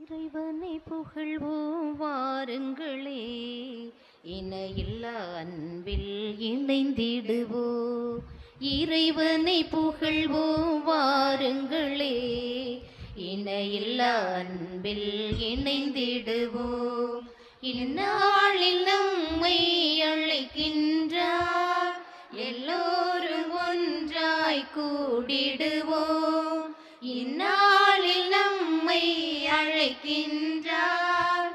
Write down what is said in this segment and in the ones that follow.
இறைவனை புகழ்வோம் வாருங்களே, இணையில்லா அன்பில் இணைந்திடுவோம். இறைவனை புகழ்வோம் வாருங்களே, இணையில்லா அன்பில் இணைந்திடுவோம். இந்நாளில் நம்மை அழைக்கின்றார், எல்லோரும் ஒன்றாய் கூடிடுவோம். இந்நாளில் நம்மை அழைக்கின்றார்,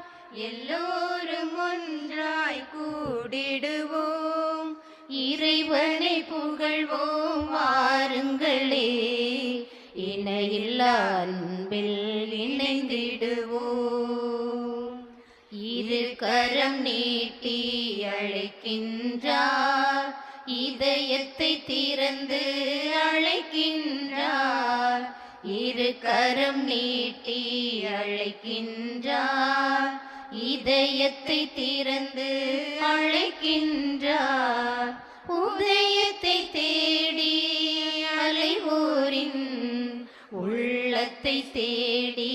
எல்லோரும் ஒன்றாய் கூடிடுவோம். இறைவனை புகழ்வோம் வாருங்களே, இணையில்லா அன்பில் இணைந்திடுவோம். இரு கரம் நீட்டி அழைக்கின்றார், இதயத்தை திறந்து அழைக்கின்றார். இரு கரம் நீட்டி அழைக்கின்றார், இதயத்தை திறந்து அழைக்கின்றார். உதயத்தை தேடி அலைவோரின் உள்ளத்தை தேடி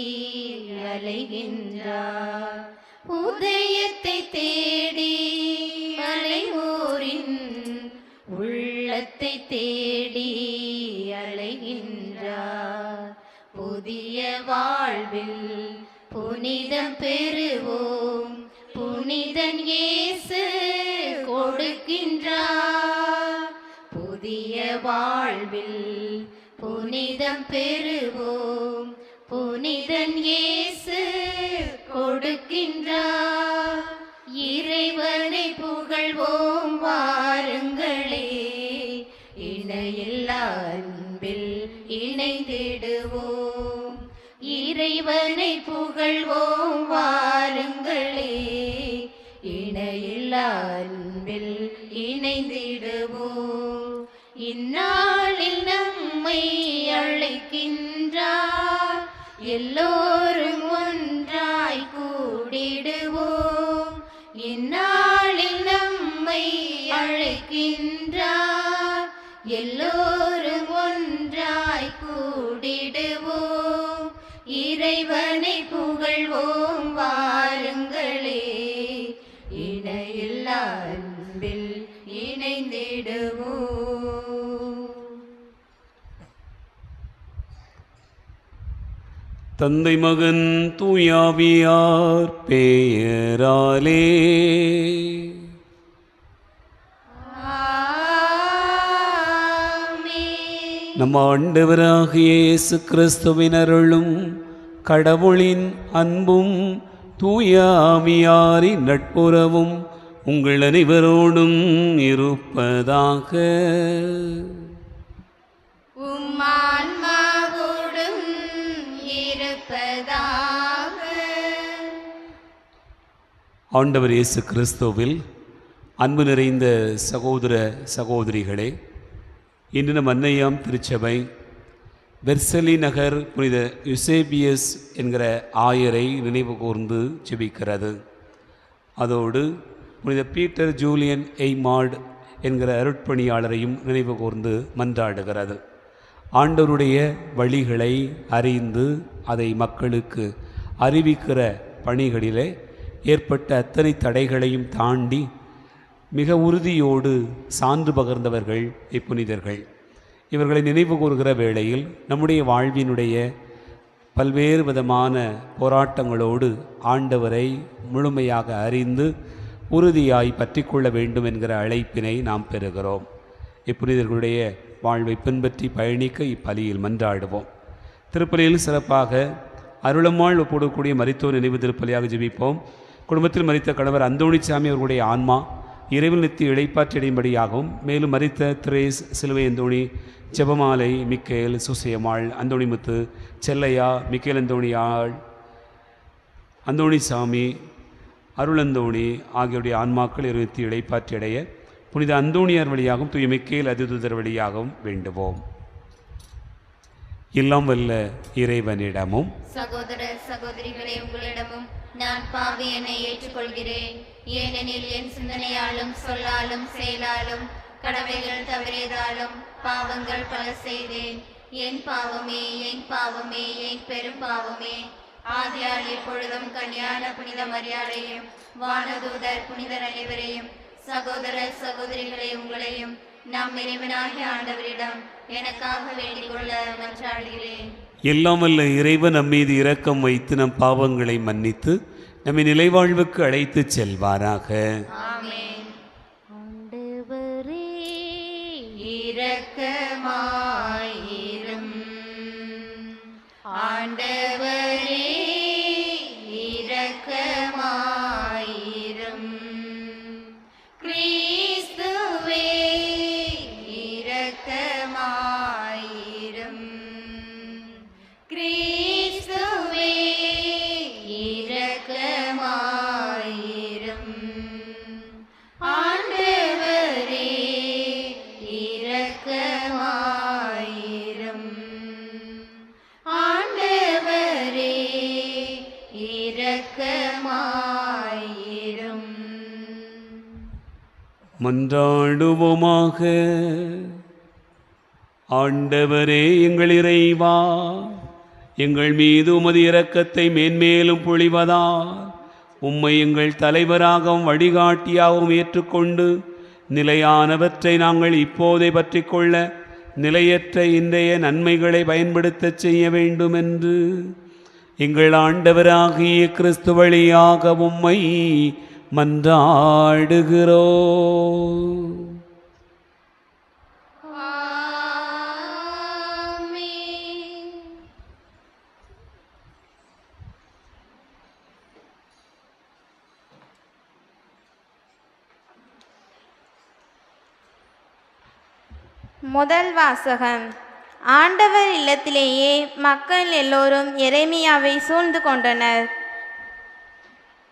அலைகின்றார். உதயத்தை தேடி அலைவோரின் உள்ளத்தை தேடி அலைகின்றார். புதிய வாழ்வில் புனிதம் பெறுவோம், புனிதன் இயேசு கொடுக்கின்றார். புதிய வாழ்வில் புனிதம் பெறுவோம், புனிதன் இயேசு கொடுக்கின்றார். இறைவனை புகழ்வோம் வாருங்களே, இணையில்லா அன்பில் இணைந்திடுவோம். இறைவனை புகழ்வோம் வாருங்களே, இணையில்லா அன்பில் இணைந்திடுவோம். இந்நாளில் நம்மை அழைக்கின்றார், எல்லோரும் ஒன்றாய் கூடிடுவோம். இந்நாளில் நம்மை அழைக்கின்றார், எல்லோரும் ஒன்றாய் கூடிடுவோம். இறைவனை புகழ்வோம் வாருங்களே, இணையில்லா அன்பில் இணைந்திடுவோம். தந்தை மகன் தூயாவியார் பெயராலே நம் ஆண்டவராகிய இயேசு கிறிஸ்துவின் அருளும் கடவுளின் அன்பும் தூயாவியாரின் நட்புறவும் உங்கள் அனைவரோடும் இருப்பதாக. ஆண்டவர் இயேசு கிறிஸ்துவில் அன்பு நிறைந்த சகோதர சகோதரிகளே, இன்று நம் அன்னையாம் திருச்சபை வெர்சலி நகர் புனித யுசேபியஸ் என்கிற ஆயரை நினைவு கூர்ந்து ஜெபிக்கிறது. அதோடு புனித பீட்டர் ஜூலியன் எய்மார்ட் என்கிற அருட்பணியாளரையும் நினைவு கூர்ந்து மன்றாடுகிறது. ஆண்டவருடைய வழிகளை அறிந்து அதை மக்களுக்கு அறிவிக்கிற பணிகளிலே ஏற்பட்ட அத்தனை தடைகளையும் தாண்டி மிக உறுதியோடு சான்று பகர்ந்தவர்கள் இப்புனிதர்கள். இவர்களை நினைவு கூறுகிற வேளையில் நம்முடைய வாழ்வினுடைய பல்வேறு விதமான போராட்டங்களோடு ஆண்டவரை முழுமையாக அறிந்து உறுதியாய் பற்றி கொள்ள வேண்டும் என்கிற அழைப்பினை நாம் பெறுகிறோம். இப்புனிதர்களுடைய வாழ்வை பின்பற்றி பயணிக்க இப்பலியில் மன்றாடுவோம். திருப்பலியில் சிறப்பாக அருளம்மாள் ஒப்புடக்கூடிய மரித்தோர் நினைவு திருப்பலியாக ஜெபிப்போம். குடும்பத்தில் மரித்த கணவர் அந்தோணிசாமி அவர்களுடைய ஆன்மா இறைவன் நித்திய இளைப்பாற்றியடையும்படியாகவும், மேலும் மரித்த திரேஸ், சிலுவை அந்தோணி, ஜெபமாலை, மிக்கேல், சுசையம்மாள், அந்தோணிமுத்து, செல்லையா, மிக்கேல் அந்தோணியாள், அந்தோணிசாமி, அருளந்தோணி ஆகியோருடைய ஆன்மாக்கள் இறைவன் நித்திய இளைப்பாற்றியடைய புனித அந்தோணியார் வழியாகவும் தூய மிக்கேல் அதிதூதர் வழியாகவும் வேண்டுவோம். எல்லாம் வல்ல இறைவனிடமும் சகோதர சகோதரிகளே, உங்களிடமும் நான் பாவியனை ஏற்றுக்கொள்கிறேன். ஏனெனில் என் சிந்தனையாலும் சொல்லாலும் செயலாலும் கடமைகள் தவறியதாலும் பாவங்கள் பல செய்தேன். என் பாவமே, என் பாவமே, என் பெரும் பாவமே. ஆதியால் எப்பொழுதும் கன்னியான புனித மரியாதையும் வானதூதர் புனிதர் அனைவரையும் சகோதர சகோதரிகளை உங்களையும் நம் இறைவனாகிய ஆண்டவரிடம் எனக்காக வேண்டிக் கொள்ள மன்றாடுகிறேன். எல்லாம் வல்ல இறைவன் நம் மீது இரக்கம் வைத்து நம் பாவங்களை மன்னித்து நம்மை நிலைவாழ்வுக்கு அழைத்து செல்வாராக. ஆமென். ஆண்டவரே இரக்கமாயிரும். ஆண்டவரே இரக்கமாயிரும். கிறிஸ்துவே இரக்கமாயிரும். கிறிஸ்துவே இரக்கமாயிரும். ஆண்டவரே இரக்கமாயிரும். ஆண்டவரே இரக்கமாயிரும். மன்றாடுவோமாக. ஆண்டவரே எங்கள் இறைவா, எங்கள் மீது உமது இரக்கத்தை மேன்மேலும் பொழிவதால் உம்மை எங்கள் தலைவராகவும் வழிகாட்டியாகவும் ஏற்றுக்கொண்டு நிலையானவற்றை நாங்கள் இப்போதே பற்றி கொள்ள நிலையற்ற இன்றைய நன்மைகளை பயன்படுத்தச் செய்ய வேண்டுமென்று எங்கள் ஆண்டவராகிய கிறிஸ்து வழியாக உம்மை மன்றாடுகிறோம். ஆமென். முதல் வாசகம். ஆண்டவர் இல்லத்திலேயே மக்கள் எல்லோரும் எரேமியாவை சூழ்ந்து கொண்டனர்.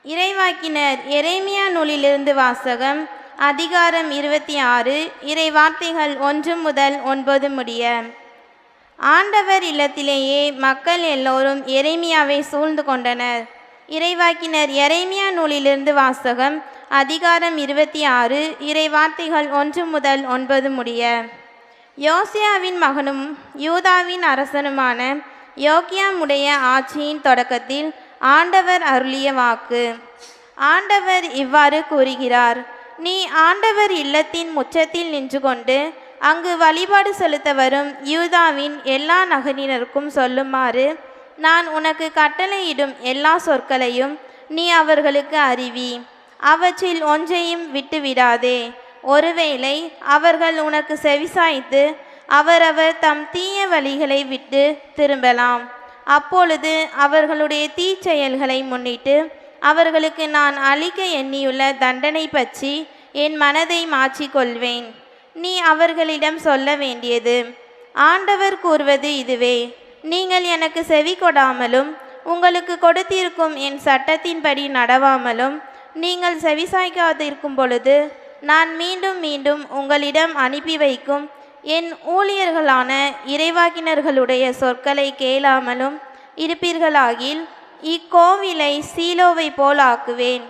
இறைவாக்கினர் எரேமியா நூலிலிருந்து வாசகம். அதிகாரம் 26, இறை வார்த்தைகள் 1 முதல் 9 முடிய. ஆண்டவர் இல்லத்திலேயே மக்கள் எல்லோரும் எரேமியாவை சூழ்ந்து கொண்டனர். இறைவாக்கினர் எரேமியா நூலிலிருந்து வாசகம். அதிகாரம் 26, இறை வார்த்தைகள் 1 முதல் 9 முடிய. யோசியாவின் மகனும் யூதாவின் அரசனுமான யோக்கியாமுடைய ஆட்சியின் தொடக்கத்தில் ஆண்டவர் அருளிய வாக்கு. ஆண்டவர் இவ்வாறு கூறுகிறார்: நீ ஆண்டவர் இல்லத்தின் முற்றத்தில் நின்று கொண்டு அங்கு வழிபாடு செலுத்த வரும் யூதாவின் எல்லா நகரினருக்கும் சொல்லுமாறு நான் உனக்கு கட்டளையிடும் எல்லா சொற்களையும் நீ அவர்களுக்கு அறிவி. அவற்றில் ஒன்றையும் விட்டுவிடாதே. ஒருவேளை அவர்கள் உனக்கு செவிசாய்த்து அவரவர் தம் தீய வழிகளை விட்டு திரும்பலாம். அப்பொழுது அவர்களுடைய தீச்செயல்களை முன்னிட்டு அவர்களுக்கு நான் அளிக்க எண்ணியுள்ள தண்டனை பற்றி என் மனதை மாற்றிக்கொள்வேன். நீ அவர்களிடம் சொல்ல வேண்டியது: ஆண்டவர் கூறுவது இதுவே, நீங்கள் எனக்கு செவி கொடாமலும் உங்களுக்கு கொடுத்திருக்கும் என் சட்டத்தின்படி நடவாமலும் நீங்கள் செவிசாய்க்காதிருக்கும் பொழுது நான் மீண்டும் மீண்டும் உங்களிடம் அனுப்பி வைக்கும் என் ஊழியர்களான இறைவாக்கினர்களுடைய சொற்களை கேளாமலும் இருப்பீர்களாகில் இக்கோவிலை சீலோவை போல் ஆக்குவேன்.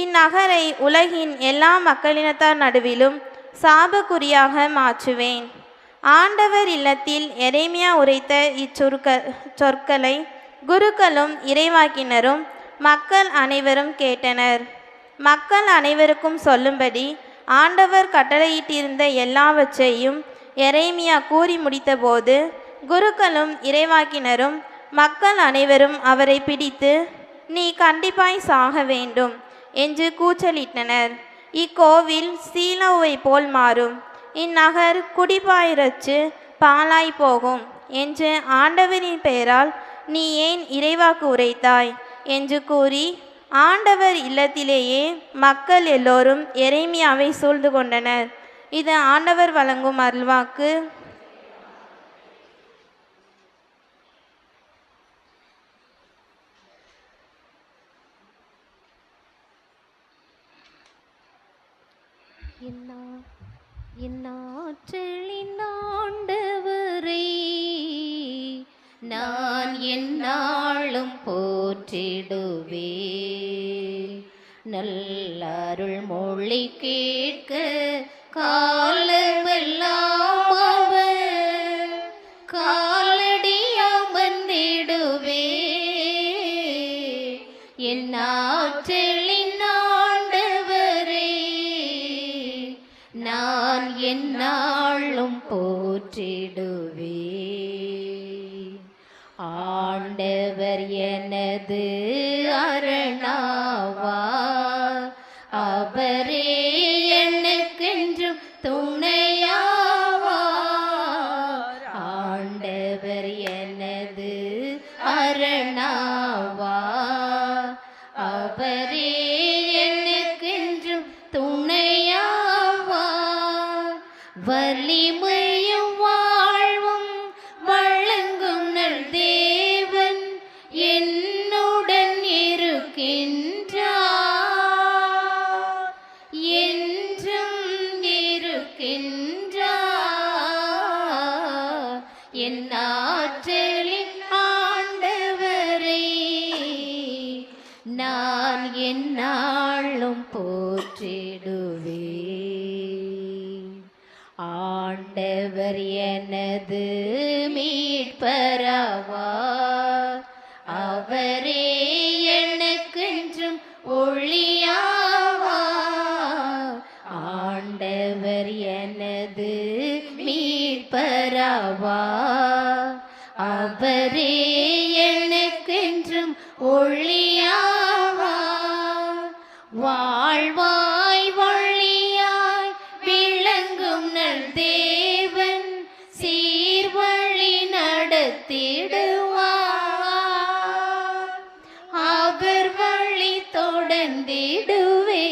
இந்நகரை உலகின் எல்லா மக்களினத்தார் நடுவிலும் சாபக்குறியாக மாற்றுவேன். ஆண்டவர் இல்லத்தில் எரேமியா உரைத்த சொற்களை குருக்களும் இறைவாக்கினரும் மக்கள் அனைவரும் கேட்டனர். மக்கள் அனைவருக்கும் சொல்லும்படி ஆண்டவர் கட்டளையிட்டிருந்த எல்லாவற்றையும் எரேமியா கூறி முடித்தபோது குருக்களும் இறைவாக்கினரும் மக்கள் அனைவரும் அவரை பிடித்து, நீ கண்டிப்பாய் சாக வேண்டும் என்று கூச்சலிட்டனர். இக்கோவில் சீலோவை போல் மாறும், இந்நகர் குடிபாயிரச்சு பாழாய் போகும் என்று ஆண்டவரின் பெயரால் நீ ஏன் இறைவாக்கு உரைத்தாய் என்று கூறி ஆண்டவர் இல்லத்திலேயே மக்கள் எல்லோரும் எரேமியாவை சூழ்ந்து கொண்டனர். இது ஆண்டவர் வழங்கும் அருள்வாக்கு. என்னாற்றலின் ஆண்டவரை நான் எந்நாளும் போற்றிடுவே. நல்லருள் மொழி கேட்க காலமெல்லாம் அவர் காலடியாம் வந்திடுவே. ஆண்டவர் எனது அரணாவார், அவரே எனக்கென்றும் துணையாவார். ஆண்டவர் எனது அரணாவார், அவரே எனக்கென்றும் துணையாவார். வலிமையும் வாழ்வும் வழங்கும் நல் தேவன் என்னுடன் இருக்கின்றார், என்றும் இருக்கின்றார். என் ஆற்றலின் ஆண்டவரை நான் எந்நாளும் போற்றிடுவேன். ஆண்டவர் எனது மீட்பராவார், அவரே எனக்கென்றும் ஒளியாவார். ஆண்டவர் எனது மீட்பராவார், அவரே எனக்கென்றும் ஒளியாவார். வாழ்வாய் வழியாய் விளங்கும் நல் தேவன் சீர்வழி நடத்திடுவார், அவர் வழி தொடர்ந்திடுவே.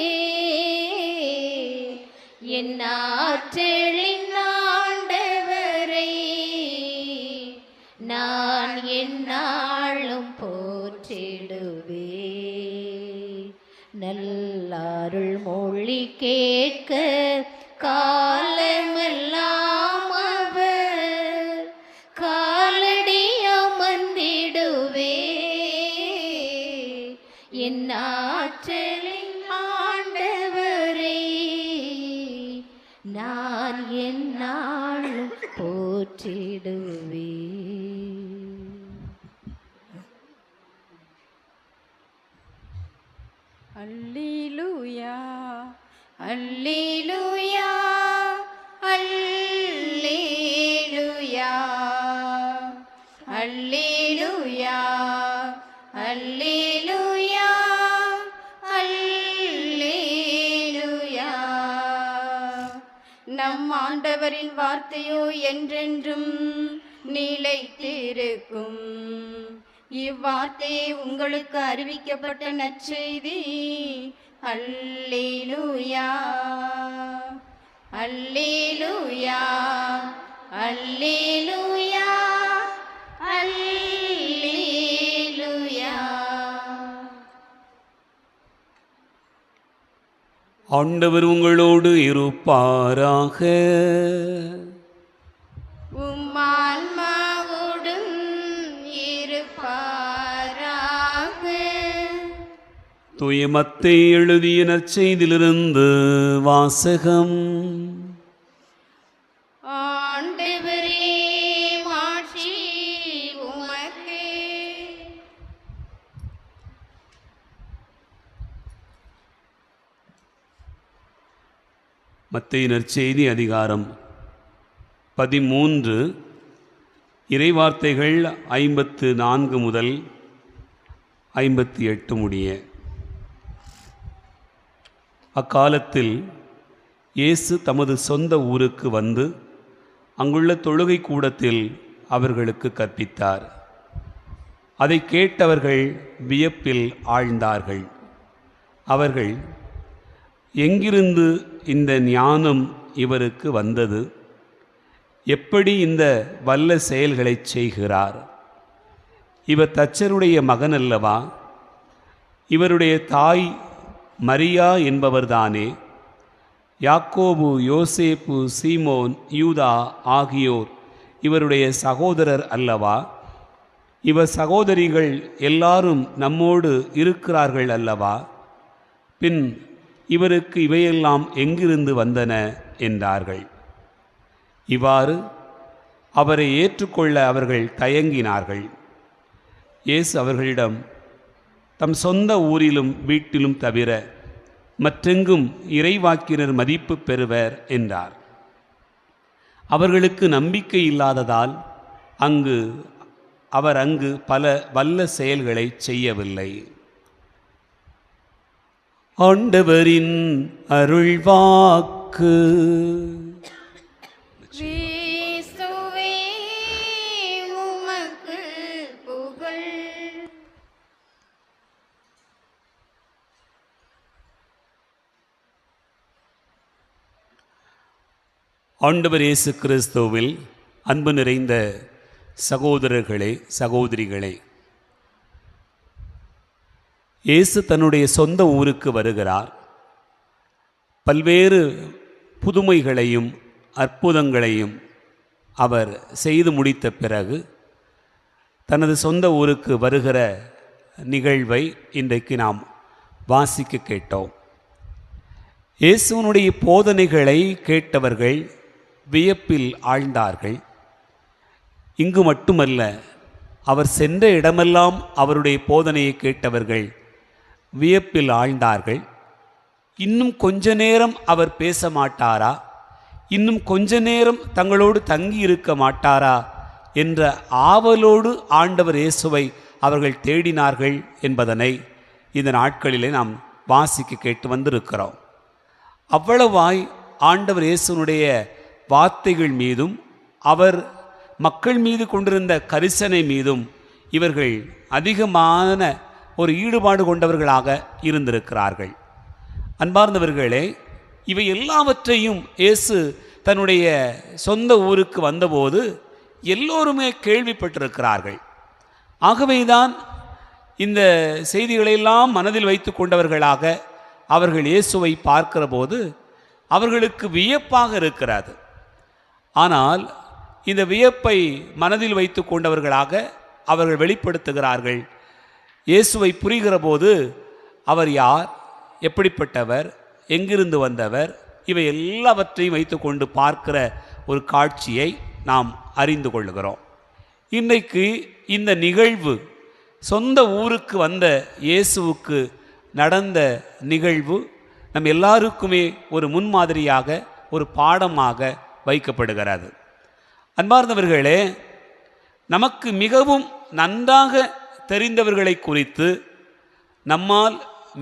என் ஆற்றலின் ஆண்டவரை நான் எந்நாளும் போற்றிடுவேன். நல்லாருள் மொழி கேட்க காலமெல்லாம் அவர் காலடியமர்ந்திடுவே. என் ஆற்றலின் ஆண்டவரை நான் எந்நாளும் போற்றிடுவேன். அல்லேலூயா அல்லேலூயா அல்லேலூயா அல்லேலூயா அல்லேலூயா அல்லேலூயா. நம் ஆண்டவரின் வார்த்தையோ என்றென்றும் நிலைத்திருக்கும். இவ்வார்த்தை உங்களுக்கு அறிவிக்கப்பட்ட நற்செய்தி. அல்லேலூயா அல்லேலூயா அல்லேலூயா அல்லேலூயா. ஆண்டவர் உங்களோடு இருப்பாராக. உம்மான்மாவோடும் இருப்பாராக. தூய மத்தேயு எழுதிய நற்செய்தியிலிருந்து வாசகம். ஆண்டவரே மாட்சி உமக்கே. மத்தேயு நற்செய்தி அதிகாரம் 13 இறைவார்த்தைகள் 54 முதல் 58 முடிய. அக்காலத்தில் இயேசு தமது சொந்த ஊருக்கு வந்து அங்குள்ள தொழுகை கூடத்தில் அவர்களுக்கு கற்பித்தார். அதை கேட்டவர்கள் வியப்பில் ஆழ்ந்தார்கள். அவர்கள், எங்கிருந்து இந்த ஞானம் இவருக்கு வந்தது? எப்படி இந்த வல்ல செயல்களைச் செய்கிறார்? இவர் தச்சருடைய மகன் அல்லவா? இவருடைய தாய் மரியா என்பவர்தானே? யாக்கோபு, யோசேப்பு, சீமோன், யூதா ஆகியோர் இவருடைய சகோதரர் அல்லவா? இவர் சகோதரிகள் எல்லாரும் நம்மோடு இருக்கிறார்கள் அல்லவா? பின் இவருக்கு இவையெல்லாம் எங்கிருந்து வந்தன என்றார்கள். இவ்வாறு அவரை ஏற்றுக்கொள்ள அவர்கள் தயங்கினார்கள். இயேசு அவர்களிடம், தம் சொந்த ஊரிலும் வீட்டிலும் தவிர மற்றெங்கும் இறைவாக்கினர் மதிப்பு பெறுவர் என்றார். அவர்களுக்கு நம்பிக்கை இல்லாததால் அங்கு அவர் அங்கு பல வல்ல செயல்களை செய்யவில்லை. ஆண்டவரின் அருள்வாக்கு. கிறிஸ்துவே உமக்கு புகழ். ஆண்டவர் இயேசு கிறிஸ்துவில் அன்பு நிறைந்த சகோதரர்களே, சகோதரிகளே, இயேசு தன்னுடைய சொந்த ஊருக்கு வருகிறார். பல்வேறு புதுமைகளையும் அற்புதங்களையும் அவர் செய்து முடித்த பிறகு தனது சொந்த ஊருக்கு வருகிற நிகழ்வை இன்றைக்கு நாம் வாசிக்க கேட்டோம். இயேசுவினுடைய போதனைகளை கேட்டவர்கள் வியப்பில் ஆழ்ந்தார்கள். இங்கு மட்டுமல்ல, அவர் சென்ற இடமெல்லாம் அவருடைய போதனையை கேட்டவர்கள் வியப்பில் ஆழ்ந்தார்கள். இன்னும் கொஞ்ச நேரம் அவர் பேச மாட்டாரா, இன்னும் கொஞ்ச நேரம் தங்களோடு தங்கி இருக்க மாட்டாரா என்ற ஆவலோடு ஆண்டவர் இயேசுவை அவர்கள் தேடினார்கள் என்பதனை இந்த நாட்களிலே நாம் வாசிக்க கேட்டு வந்திருக்கிறோம். அவ்வளவாய் ஆண்டவர் இயேசுனுடைய வார்த்தைகள் மீதும் அவர் மக்கள் மீது கொண்டிருந்த கரிசனை மீதும் இவர்கள் அதிகமான ஒரு ஈடுபாடு கொண்டவர்களாக இருந்திருக்கிறார்கள். அன்பார்ந்தவர்களே, இவை எல்லாவற்றையும் இயேசு தன்னுடைய சொந்த ஊருக்கு வந்தபோது எல்லோருமே கேள்விப்பட்டிருக்கிறார்கள். ஆகவேதான் இந்த செய்திகளையெல்லாம் மனதில் வைத்து கொண்டவர்களாக அவர்கள் இயேசுவை பார்க்கிற போது அவர்களுக்கு வியப்பாக இருக்கிறது. ஆனால் இந்த வியப்பை மனதில் வைத்து கொண்டவர்களாக அவர்கள் வெளிப்படுத்துகிறார்கள். இயேசுவை புரிகிற போது அவர் யார், எப்படிப்பட்டவர், எங்கிருந்து வந்தவர், இவை எல்லாவற்றையும் வைத்து கொண்டு பார்க்கிற ஒரு காட்சியை நாம் அறிந்து கொள்ளுகிறோம். இன்றைக்கு இந்த நிகழ்வு சொந்த ஊருக்கு வந்த இயேசுவுக்கு நடந்த நிகழ்வு நம் எல்லாருக்குமே ஒரு முன்மாதிரியாக, ஒரு பாடமாக வைக்கப்படுகிறது. அன்பார்ந்தவர்களே, நமக்கு மிகவும் நன்றாக தெரிந்தவர்களை குறித்து நம்மால்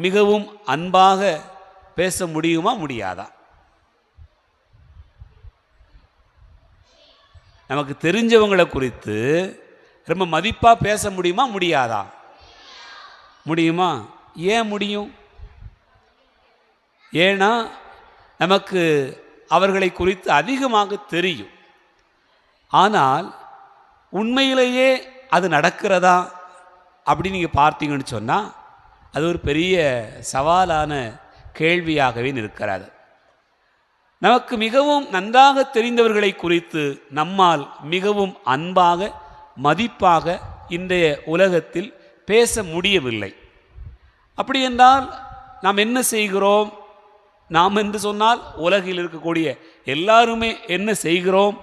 மிகவும் அன்பாக பேச முடியுமா, முடியாதா? நமக்கு தெரிஞ்சவங்களை குறித்து ரொம்ப மதிப்பாக பேச முடியுமா, முடியாதா? முடியுமா? ஏன் முடியும்? ஏன்னா நமக்கு அவர்களை குறித்து அதிகமாக தெரியும். ஆனால் உண்மையிலேயே அது நடக்கிறதா அப்படின்னு நீங்கள் பார்த்தீங்கன்னு சொன்னால் அது ஒரு பெரிய சவாலான கேள்வியாகவே இருக்கிறது. நமக்கு மிகவும் நன்றாக தெரிந்தவர்களை குறித்து நம்மால் மிகவும் அன்பாக, மதிப்பாக இன்றைய உலகத்தில் பேச முடியவில்லை. அப்படி என்றால் நாம் என்ன செய்கிறோம்? நாம் என்று சொன்னால் உலகில் இருக்கக்கூடிய எல்லாருமே என்ன செய்கிறோம்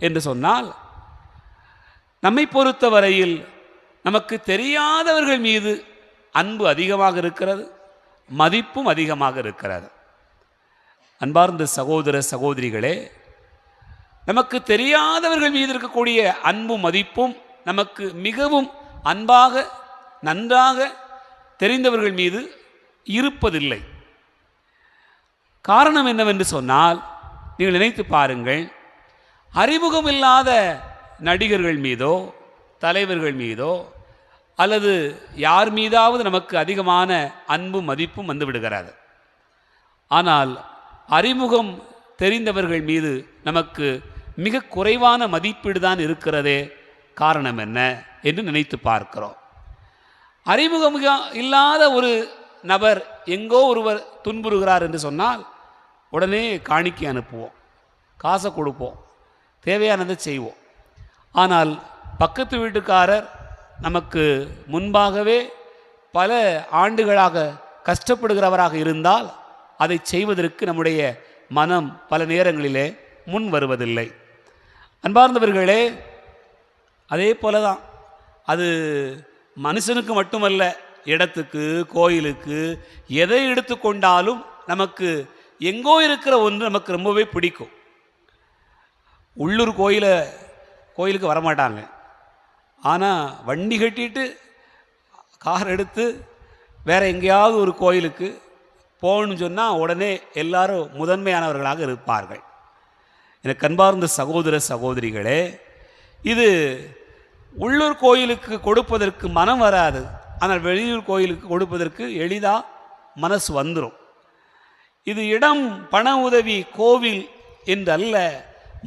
என்று சொன்னால், நம்மை பொறுத்தவரையில் நமக்கு தெரியாதவர்கள் மீது அன்பு அதிகமாக இருக்கிறது, மதிப்பும் அதிகமாக இருக்கிறது. அன்பார்ந்த சகோதர சகோதரிகளே, நமக்கு தெரியாதவர்கள் மீது இருக்கக்கூடிய அன்பும் மதிப்பும் நமக்கு மிகவும் அன்பாக, நன்றாக தெரிந்தவர்கள் மீது இருப்பதில்லை. காரணம் என்னவென்று சொன்னால், நீங்கள் நினைத்து பாருங்கள், அறிமுகமில்லாத நடிகர்கள் மீதோ, தலைவர்கள் மீதோ, அல்லது யார் மீதாவது நமக்கு அதிகமான அன்பும் மதிப்பும் வந்து விடுகிறது. ஆனால் அறிமுகம் தெரிந்தவர்கள் மீது நமக்கு மிக குறைவான மதிப்பீடு தான் இருக்கிறதே. காரணம் என்ன என்று நினைத்து பார்க்கிறோம். அறிமுகம் இல்லாத ஒரு நபர் எங்கோ ஒருவர் துன்புறுகிறார் என்று சொன்னால் உடனே காணிக்கை அனுப்புவோம், காசை கொடுப்போம், தேவையானதை செய்வோம். ஆனால் பக்கத்து வீட்டுக்காரர் நமக்கு முன்பாகவே பல ஆண்டுகளாக கஷ்டப்படுகிறவராக இருந்தால் அதை செய்வதற்கு நம்முடைய மனம் பல நேரங்களிலே முன் வருவதில்லை. அன்பார்ந்தவர்களே, அதே போல தான் அது மனுஷனுக்கு மட்டுமல்ல, இடத்துக்கு, கோயிலுக்கு, எதை எடுத்துக்கொண்டாலும் நமக்கு எங்கோ இருக்கிற ஒன்று நமக்கு ரொம்பவே பிடிக்கும். உள்ளூர் கோயிலுக்கு வரமாட்டாங்க, ஆனால் வண்டி கட்டிட்டு கார் எடுத்து வேறு எங்கேயாவது ஒரு கோயிலுக்கு போகணும்னு சொன்னால் உடனே எல்லாரும் முதன்மையானவர்களாக இருப்பார்கள். எனக்கு அன்பார்ந்த சகோதர சகோதரிகளே, இது உள்ளூர் கோயிலுக்கு கொடுப்பதற்கு மனம் வராது, ஆனால் வெளியூர் கோயிலுக்கு கொடுப்பதற்கு எளிதாக மனசு வந்துடும். இது இடம், பண உதவி, கோவில் என்று அல்ல,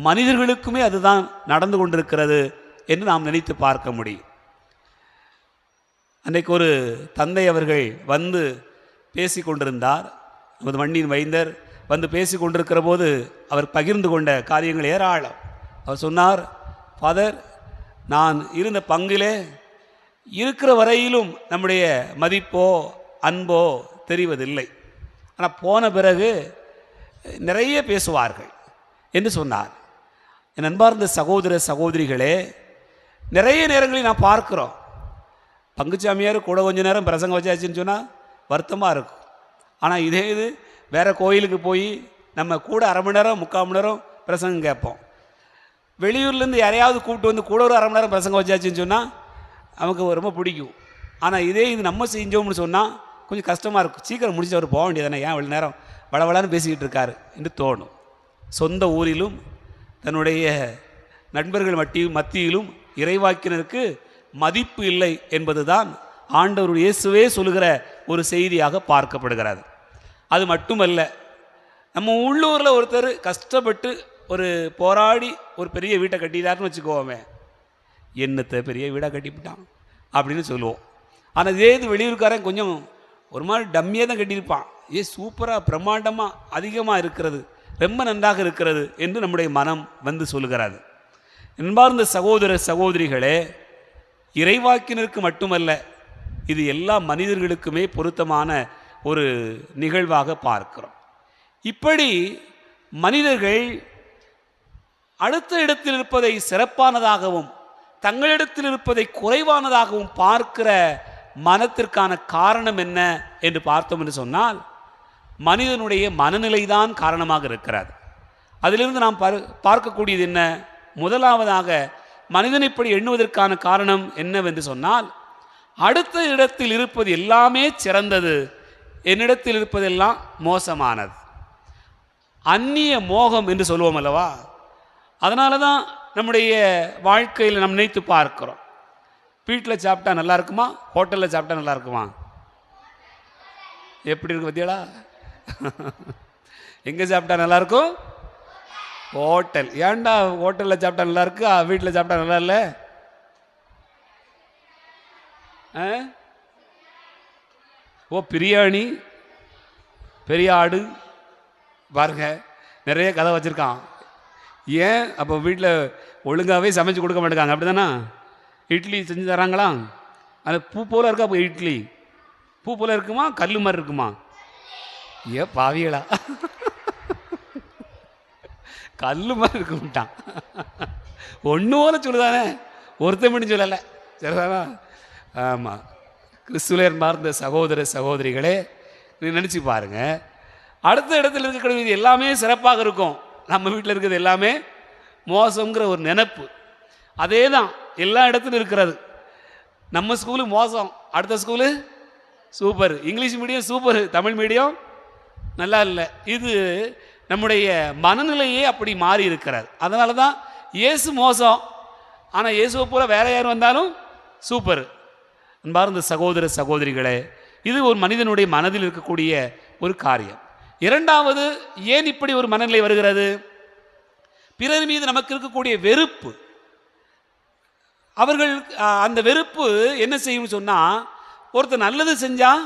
மனிதர்களுக்குமே அதுதான் நடந்து கொண்டிருக்கிறது என்று நாம் நினைத்து பார்க்க முடியும். அன்றைக்கு ஒரு தந்தை அவர்கள் வந்து பேசி கொண்டிருந்தார். நமது மண்ணின் மைந்தர் வந்து பேசி கொண்டிருக்கிற போது அவர் பகிர்ந்து கொண்ட காரியங்கள் ஏராளம். அவர் சொன்னார், ஃபாதர், நான் இருந்த பங்கிலே இருக்கிற வரையிலும் நம்முடைய மதிப்போ அன்போ தெரிவதில்லை, ஆனால் போன பிறகு நிறைய பேசுவார்கள் என்று சொன்னார். என் அன்பார்ந்த சகோதர சகோதரிகளே, நிறைய நேரங்களில் நான் பார்க்குறோம், பங்குச்சாமியார் கூட கொஞ்ச நேரம் பிரசங்கம் வச்சாச்சுன்னு சொன்னால் வருத்தமாக இருக்கும். ஆனால் இதே இது வேறு கோயிலுக்கு போய் நம்ம கூட அரை மணி நேரம் 3/4 மணி நேரம் பிரசங்கம் கேட்போம். வெளியூர்லேருந்து யாரையாவது கூப்பிட்டு வந்து கூட ஒரு அரை மணி நேரம் பிரசங்கம் வச்சாச்சுன்னு சொன்னால் நமக்கு ரொம்ப பிடிக்கும். ஆனால் இதே இது நம்ம செஞ்சோம்னு சொன்னால் கொஞ்சம் கஷ்டமாக இருக்கும். சீக்கிரம் முடிச்சு அவர் போக வேண்டியதானே, ஏன் இவ்வளோ நேரம் வளவளான்னு பேசிக்கிட்டு இருக்காரு என்று தோணும். சொந்த ஊரிலும் தன்னுடைய நண்பர்கள் மத்தியிலும் இறைவாக்கினருக்கு மதிப்பு இல்லை என்பதுதான் ஆண்டவர் இயேசுவே சொல்லுகிற ஒரு செய்தியாக பார்க்கப்படுகிறது. அது மட்டுமல்ல, நம்ம உள்ளூரில் ஒருத்தர் கஷ்டப்பட்டு ஒரு போராடி ஒரு பெரிய வீட்டை கட்டிட்டாருன்னு வச்சுக்கோமே, என்னத்தை பெரிய வீடாக கட்டிவிட்டான் அப்படின்னு சொல்லுவோம். ஆனால் இதே இது வெளியூருக்காரன் கொஞ்சம் ஒரு மாதிரி டம்மியாக தான் கட்டியிருப்பான், சூப்பராக பிரம்மாண்டமாக அதிகமாக இருக்கிறது, ரொம்ப நன்றாக இருக்கிறது என்று நம்முடைய மனம் வந்து சொல்லுகிறது. என்பார்ந்த சகோதர சகோதரிகளே, இறைவாக்கினருக்கு மட்டுமல்ல, இது எல்லா மனிதர்களுக்குமே பொருத்தமான ஒரு நிகழ்வாக பார்க்கிறோம். இப்படி மனிதர்கள் அடுத்த இடத்தில் இருப்பதை சிறப்பானதாகவும் தங்களிடத்தில் இருப்பதை குறைவானதாகவும் பார்க்கிற மனத்திற்கான காரணம் என்ன என்று பார்த்தோம் என்று சொன்னால், மனிதனுடைய மனநிலைதான் காரணமாக இருக்கிறது. அதிலிருந்து நாம் பார்க்கக்கூடியது என்ன? முதலாவதாக மனிதன் இப்படி எண்ணுவதற்கான காரணம் என்னவென்று சொன்னால், அடுத்த இடத்தில் இருப்பது எல்லாமே சிறந்தது, என்னிடத்தில் இருப்பதெல்லாம் மோசமானது. அந்நிய மோகம் என்று சொல்லுவோம் அல்லவா? அதனால தான் நம்முடைய வாழ்க்கையில் நாம் நினைத்து பார்க்கிறோம், வீட்டில் சாப்பிட்டா நல்லா இருக்குமா, ஹோட்டலில் சாப்பிட்டா நல்லா இருக்குமா? எப்படி இருக்கு பத்தியடா? எங்கே சாப்பிட்டா நல்லாயிருக்கும்? ஹோட்டல். ஏன்டா ஹோட்டலில் சாப்பிட்டா நல்லா இருக்கு, வீட்டில் சாப்பிட்டா நல்லா இல்லை? ஓ, பிரியாணி, பெரிய ஆடு பாருங்க, நிறைய கதை வச்சுருக்கான். ஏன் அப்போ வீட்டில் ஒழுங்காகவே சமைச்சு கொடுக்க மாட்டேங்காங்க, அப்படி தானே? இட்லி செஞ்சு தராங்களா? அது பூ போல் இருக்கா? அப்போ இட்லி பூ போல் இருக்குமா, கல் மாதிரி இருக்குமா? பாவியலா, கல் மாதிரி இருக்குட்டான். ஒன்று போல சொல்லுதானே, ஒருத்தன் மட்டும் சொல்லலை, சரிதானா? ஆமாம். கிறிஸ்துவின் பார்ந்த சகோதர சகோதரிகளே, நீ நினச்சி பாருங்கள், அடுத்த இடத்துல இருக்கக்கூடிய எல்லாமே சிறப்பாக இருக்கும், நம்ம வீட்டில் இருக்கிறது எல்லாமே மோசங்கிற ஒரு நினைப்பு அதே தான் எல்லா இடத்துலையும் இருக்கிறது. நம்ம ஸ்கூலு மோசம், அடுத்த school super, English medium super, Tamil medium நல்லா இல்லை. இது நம்முடைய மனநிலையே அப்படி மாறி இருக்கிறது. அதனால தான் இயேசு மோசம், ஆனால் இயேசுவை போல வேற யார் வந்தாலும் சூப்பர். அன்பார்ந்த சகோதர சகோதரிகளே, இது ஒரு மனிதனுடைய மனதில் இருக்கக்கூடிய ஒரு காரியம். இரண்டாவது, ஏன் இப்படி ஒரு மனநிலை வருகிறது? பிறர் மீது நமக்கு இருக்கக்கூடிய வெறுப்பு. அவர்கள் அந்த வெறுப்பு என்ன செய்யும் சொன்னால், ஒருத்தர் நல்லது செஞ்சால்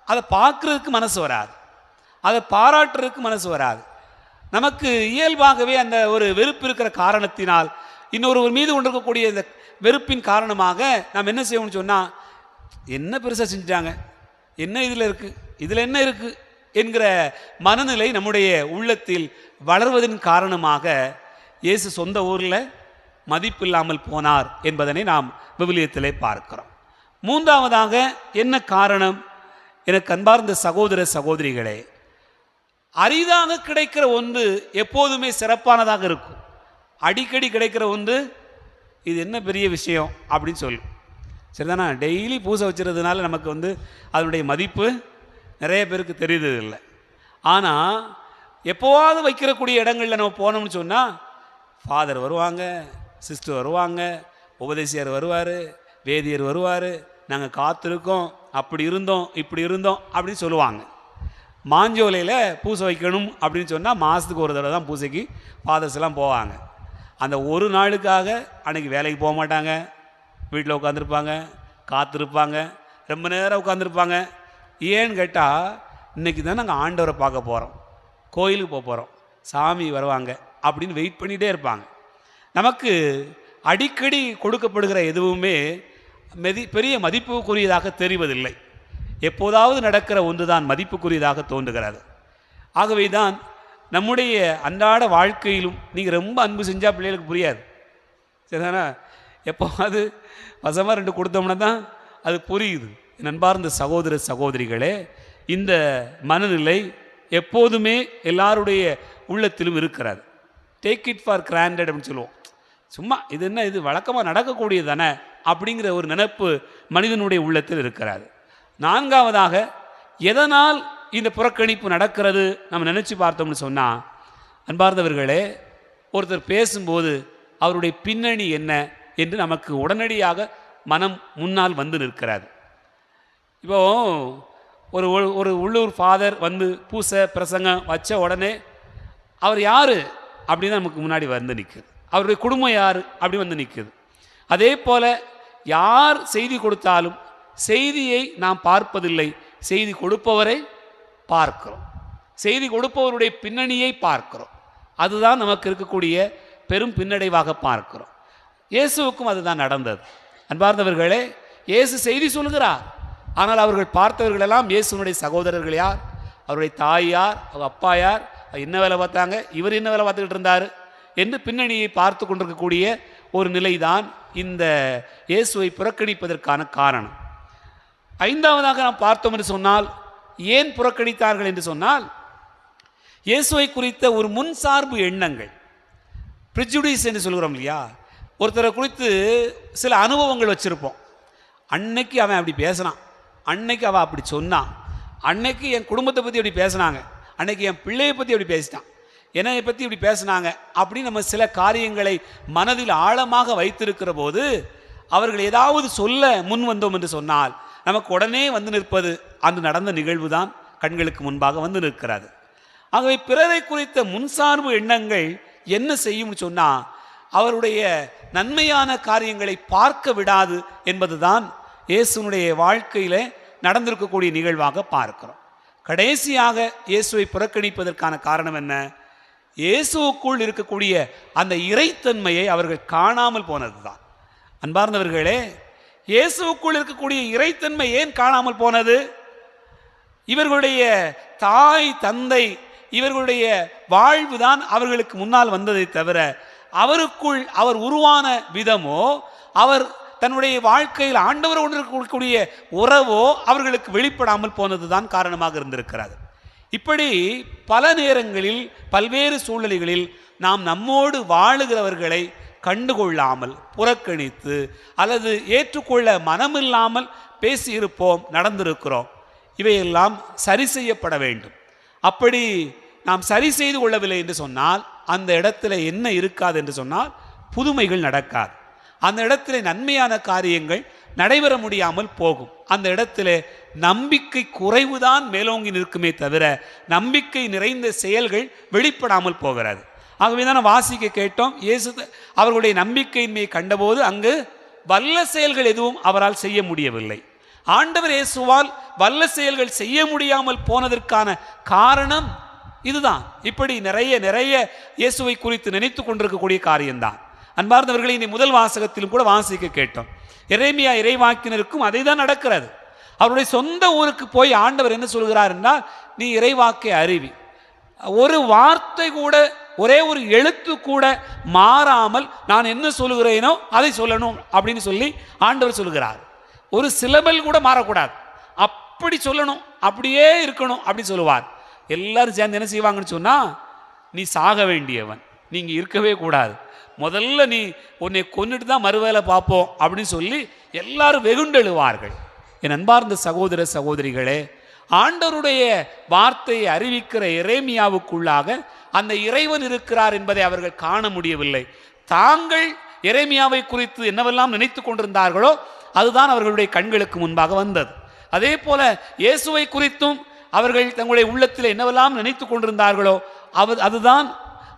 அதை பார்க்குறதுக்கு மனசு வராது, அதை பாராட்டுறதுக்கு மனசு வராது. நமக்கு இயல்பாகவே அந்த ஒரு வெறுப்பு இருக்கிற காரணத்தினால், இன்னொருவர் மீது கொண்டிருக்கக்கூடிய இந்த வெறுப்பின் காரணமாக நாம் என்ன செய்வோம்னு சொன்னால், என்ன பெருசாக செஞ்சிட்டாங்க, என்ன இதில் இருக்குது, இதில் என்ன இருக்குது என்கிற மனநிலை நம்முடைய உள்ளத்தில் வளர்வதன் காரணமாக இயேசு சொந்த ஊரில் மதிப்பில்லாமல் போனார் என்பதனை நாம் விவிலியத்திலே பார்க்கிறோம். மூன்றாவதாக என்ன காரணம்? எனக்கு அன்பார்ந்த சகோதர சகோதரிகளே, அரிதாக கிடைக்கிற ஒன்று எப்போதுமே சிறப்பானதாக இருக்கும், அடிக்கடி கிடைக்கிற ஒன்று இது என்ன பெரிய விஷயம் அப்படின்னு சொல்லும். சரிதானா? டெய்லி பூசை வச்சுறதுனால நமக்கு அதனுடைய மதிப்பு நிறைய பேருக்கு தெரியுது இல்லை. ஆனால் எப்போவாவது வைக்கிறக்கூடிய இடங்களில் நம்ம போனோம்னு சொன்னால் ஃபாதர் வருவாங்க, சிஸ்டர் வருவாங்க, உபதேசியார் வருவார், வேதியர் வருவார், நாங்கள் காத்திருக்கோம், அப்படி இருந்தோம் இப்படி இருந்தோம் அப்படின்னு சொல்லுவாங்க. மாஞ்சோலையில் பூசை வைக்கணும் அப்படின்னு சொன்னால் மாதத்துக்கு ஒரு தடவை தான் பூசைக்கு ஃபாதர்ஸ் எல்லாம் போவாங்க. அந்த ஒரு நாளுக்காக அன்றைக்கி வேலைக்கு போக மாட்டாங்க, வீட்டில் உட்காந்துருப்பாங்க, காத்திருப்பாங்க, ரொம்ப நேரம் உட்காந்துருப்பாங்க. ஏன்னு கேட்டால் இன்றைக்கி தான் நாங்கள் ஆண்டவரை பார்க்க போகிறோம், கோயிலுக்கு போக போகிறோம், சாமி வருவாங்க அப்படின்னு வெயிட் பண்ணிகிட்டே இருப்பாங்க. நமக்கு அடிக்கடி கொடுக்கப்படுகிற எதுவுமே பெரிய மதிப்புக்குரியதாக தெரிவதில்லை. எப்போதாவது நடக்கிற ஒன்று தான் மதிப்புக்குரியதாக தோன்றுகிறது. ஆகவே தான் நம்முடைய அன்றாட வாழ்க்கையிலும் நீங்கள் ரொம்ப அன்பு செஞ்சால் பிள்ளைகளுக்கு புரியாது. சரிதானா? எப்போவாது வசமாக 2 கொடுத்தோம்னா தான் அது புரியுது. நண்பார்ந்த சகோதர சகோதரிகளே, இந்த மனநிலை எப்போதுமே எல்லாருடைய உள்ளத்திலும் இருக்கிறது. டேக் இட் ஃபார் கிராண்டட் அப்படின்னு சொல்லுவோம். சும்மா இது என்ன, இது வழக்கமாக நடக்கக்கூடியது தானே அப்படிங்கிற ஒரு நினைப்பு மனிதனுடைய உள்ளத்தில் இருக்கிறது. 4ஆவதாக, எதனால் இந்த புறக்கணிப்பு நடக்கிறது நம்ம நினச்சி பார்த்தோம்னு சொன்னால், அன்பார்ந்தவர்களே, ஒருத்தர் பேசும்போது அவருடைய பின்னணி என்ன என்று நமக்கு உடனடியாக மனம் முன்னால் வந்து நிற்கிறது. இப்போது ஒரு உள்ளூர் ஃபாதர் பூசை பிரசங்கம் வச்ச உடனே அவர் யார் அப்படின்னு நமக்கு முன்னாடி வந்து நிற்குது. அவருடைய குடும்பம் யார் அப்படி வந்து நிற்குது. அதே போல் யார் செய்தி கொடுத்தாலும் செய்தியை நாம் பார்ப்பதில்லை, செய்தி கொடுப்பவரை பார்க்கிறோம், செய்தி கொடுப்பவருடைய பின்னணியை பார்க்கிறோம். அதுதான் நமக்கு இருக்கக்கூடிய பெரும் பின்னடைவாக பார்க்கிறோம். இயேசுவுக்கும் அதுதான் நடந்தது. அன்பார்ந்தவர்களே, இயேசு செய்தி சொல்கிறார், ஆனால் அவர்கள் பார்த்தவர்களெல்லாம் இயேசுனுடைய சகோதரர்கள் யார், அவருடைய தாய் யார், அவங்க அப்பா யார், என்ன வேலை பார்த்தாங்க, இவர் என்ன வேலை பார்த்துக்கிட்டு இருந்தார் என்று பின்னணியை பார்த்து கொண்டிருக்கக்கூடிய ஒரு நிலைதான் இந்த இயேசுவை புறக்கணிப்பதற்கான காரணம். 5ஆவதாக நாம் பார்த்தோம் என்று சொன்னால், ஏன் புறக்கணித்தார்கள் என்று சொன்னால், இயேசுவை குறித்த ஒரு முன்சார்பு எண்ணங்கள், ப்ரிஜுடிஸ் என்று சொல்கிறோம் இல்லையா. ஒருத்தரை குறித்து சில அனுபவங்கள் வச்சுருப்போம். அன்னைக்கு அவன் அப்படி பேசினான், அன்னைக்கு அவன் அப்படி சொன்னான், அன்னைக்கு என் குடும்பத்தை பற்றி அப்படி பேசினாங்க, அன்னைக்கு என் பிள்ளையை பற்றி அப்படி பேசிட்டான், என்னை பற்றி இப்படி பேசினாங்க அப்படின்னு நம்ம சில காரியங்களை மனதில் ஆழமாக வைத்திருக்கிற போது அவர்கள் ஏதாவது சொல்ல முன் வந்தோம் என்று சொன்னால் நமக்கு உடனே வந்து நிற்பது அன்று நடந்த நிகழ்வு தான் கண்களுக்கு முன்பாக வந்து நிற்கிறது. ஆகவே பிறரை குறித்த முன்சார்பு எண்ணங்கள் என்ன செய்யும்னு சொன்னால் அவருடைய நன்மையான காரியங்களை பார்க்க விடாது என்பதுதான் இயேசுனுடைய வாழ்க்கையில் நடந்திருக்கக்கூடிய நிகழ்வாக பார்க்கிறோம். கடைசியாக இயேசுவை புறக்கணிப்பதற்கான காரணம் என்ன? இயேசுவுக்குள் இருக்கக்கூடிய அந்த இறைத்தன்மையை அவர்கள் காணாமல் போனது தான். அன்பார்ந்தவர்களே, இயேசுவுக்குள் இருக்கக்கூடிய இறைத்தன்மை ஏன் காணாமல் போனது? இவர்களுடைய தாய் தந்தை இவர்களுடைய வாழ்வு தான் அவர்களுக்கு முன்னால் வந்ததை தவிர அவருக்குள் அவர் உருவான விதமோ அவர் தன்னுடைய வாழ்க்கையில் ஆண்டவரோடு இருக்கக்கூடிய உறவோ அவர்களுக்கு வெளிப்படாமல் போனது தான் காரணமாக இருந்திருக்கிறது. இப்படி பல நேரங்களில் பல்வேறு சூழ்நிலைகளில் நாம் நம்மோடு வாழுகிறவர்களை கண்டுகொள்ளாமல் புறக்கணித்து அல்லது ஏற்றுக்கொள்ள மனமில்லாமல் பேசியிருப்போம், நடந்திருக்கிறோம். இவையெல்லாம் சரி செய்யப்பட வேண்டும். அப்படி நாம் சரி செய்து கொள்ளவில்லை என்று சொன்னால் அந்த இடத்துல என்ன இருக்காது என்று சொன்னால் புதுமைகள் நடக்காது. அந்த இடத்துல நன்மையான காரியங்கள் நடைபெற முடியாமல் போகும். அந்த இடத்துல நம்பிக்கை குறைவுதான் மேலோங்கி நிற்குமே தவிர நம்பிக்கை நிறைந்த செயல்கள் வெளிப்படாமல் போகிறது. ஆகவே தான் வாசிக்க கேட்டோம், இயேசு அவர்களுடைய நம்பிக்கையின்மையை கண்டபோது அங்கு வல்ல செயல்கள் எதுவும் அவரால் செய்ய முடியவில்லை. ஆண்டவர் இயேசுவால் வல்ல செயல்கள் செய்ய முடியாமல் போனதற்கான காரணம் இதுதான். இப்படி நிறைய இயேசுவை குறித்து நினைத்து கொண்டிருக்கக்கூடிய காரியம்தான். அன்பார்ந்தவர்களை, இனி முதல் வாசகத்திலும் கூட வாசிக்க கேட்டோம். எரேமியா இறைவாக்கினருக்கும் அதை தான் நடக்கிறது. அவருடைய சொந்த ஊருக்கு போய் ஆண்டவர் என்ன சொல்கிறார் என்றால், நீ இறைவாக்கை அறிவி, ஒரு வார்த்தை கூட ஒரே ஒரு எழுத்து கூட மாறாமல் நான் என்ன சொல்லுகிறேனோ அதை சொல்லணும் அப்படின்னு சொல்லி ஆண்டவர் சொல்லுகிறார். ஒரு சிலபல் கூட மாறக்கூடாது, அப்படி சொல்லணும், அப்படியே இருக்கணும் அப்படின்னு சொல்லுவார். எல்லாரும் சேர்ந்து என்ன செய்வாங்கன்னு சொன்னால், நீ சாக வேண்டியவன், நீங்கள் இருக்கவே கூடாது, முதல்ல நீ உன்னை கொன்னுட்டு தான் மறுவேளை பார்ப்போம் அப்படின்னு சொல்லி எல்லாரும் வெகுண்டெழுவார்கள். என் அன்பார்ந்த சகோதர சகோதரிகளே, ஆண்டவருடைய வார்த்தையை அறிவிக்கிற எரேமியாவுக்குள்ளாக அந்த இறைவன் இருக்கிறார் என்பதை அவர்கள் காண முடியவில்லை. தாங்கள் எரேமியாவை குறித்து என்னவெல்லாம் நினைத்து கொண்டிருந்தார்களோ அதுதான் அவர்களுடைய கண்களுக்கு முன்பாக வந்தது. அதே போல இயேசுவை குறித்தும் அவர்கள் தங்களுடைய உள்ளத்தில் என்னவெல்லாம் நினைத்து கொண்டிருந்தார்களோ அதுதான்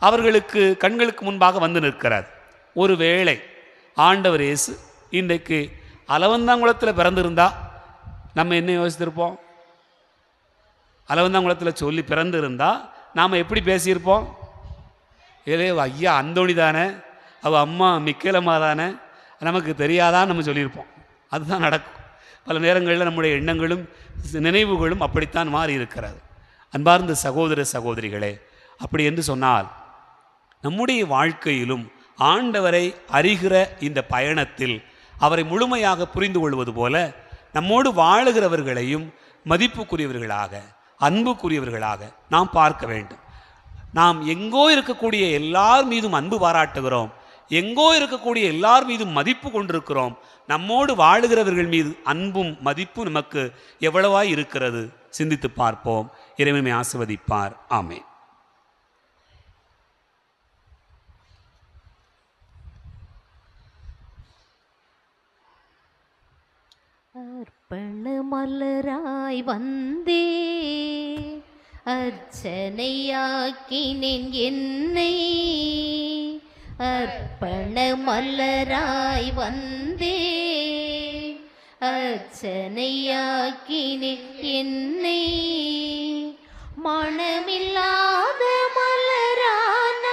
அவர்களுக்கு கண்களுக்கு முன்பாக வந்து நிற்கிறது. ஒருவேளை ஆண்டவர் இயேசு இன்றைக்கு அலவந்தாங்குளத்தில் பிறந்திருந்தா நம்ம என்ன யோசித்திருப்போம்? அலவந்தாங்குளத்தில் சொல்லி பிறந்திருந்தா நாம் எப்படி பேசியிருப்போம்? ஏதே ஐயா அந்தோணி தானே, அவள் அம்மா மிக்கேலம்மா தானே, நமக்கு தெரியாதான் நம்ம சொல்லியிருப்போம். அதுதான் நடக்கும். பல நேரங்களில் நம்முடைய எண்ணங்களும் நினைவுகளும் அப்படித்தான் மாறி இருக்கிறது. அன்பார்ந்த சகோதர சகோதரிகளே, அப்படி என்று சொன்னால் நம்முடைய வாழ்க்கையிலும் ஆண்டவரை அறிகிற இந்த பயணத்தில் அவரை முழுமையாக புரிந்து கொள்வது போல நம்மோடு வாழுகிறவர்களையும் மதிப்புக்குரியவர்களாக அன்புக்குரியவர்களாக நாம் பார்க்க வேண்டும். நாம் எங்கோ இருக்கக்கூடிய எல்லார் மீதும் அன்பு பாராட்டுகிறோம், எங்கோ இருக்கக்கூடிய எல்லார் மீதும் மதிப்பு கொண்டிருக்கிறோம். நம்மோடு வாழுகிறவர்கள் மீது அன்பும் மதிப்பும் நமக்கு எவ்வளவாய் இருக்கிறது? சிந்தித்து பார்ப்போம். இறைவனை ஆசீர்வதிப்பார். ஆமென். அர்ப்பண மலராய் வந்தே அர்ச்சனையாக்கினேன் என்னை, அர்ப்பண மலராய் வந்தே அர்ச்சனையாக்கினேன் என்னை. மனமில்லாத மலரானாலும்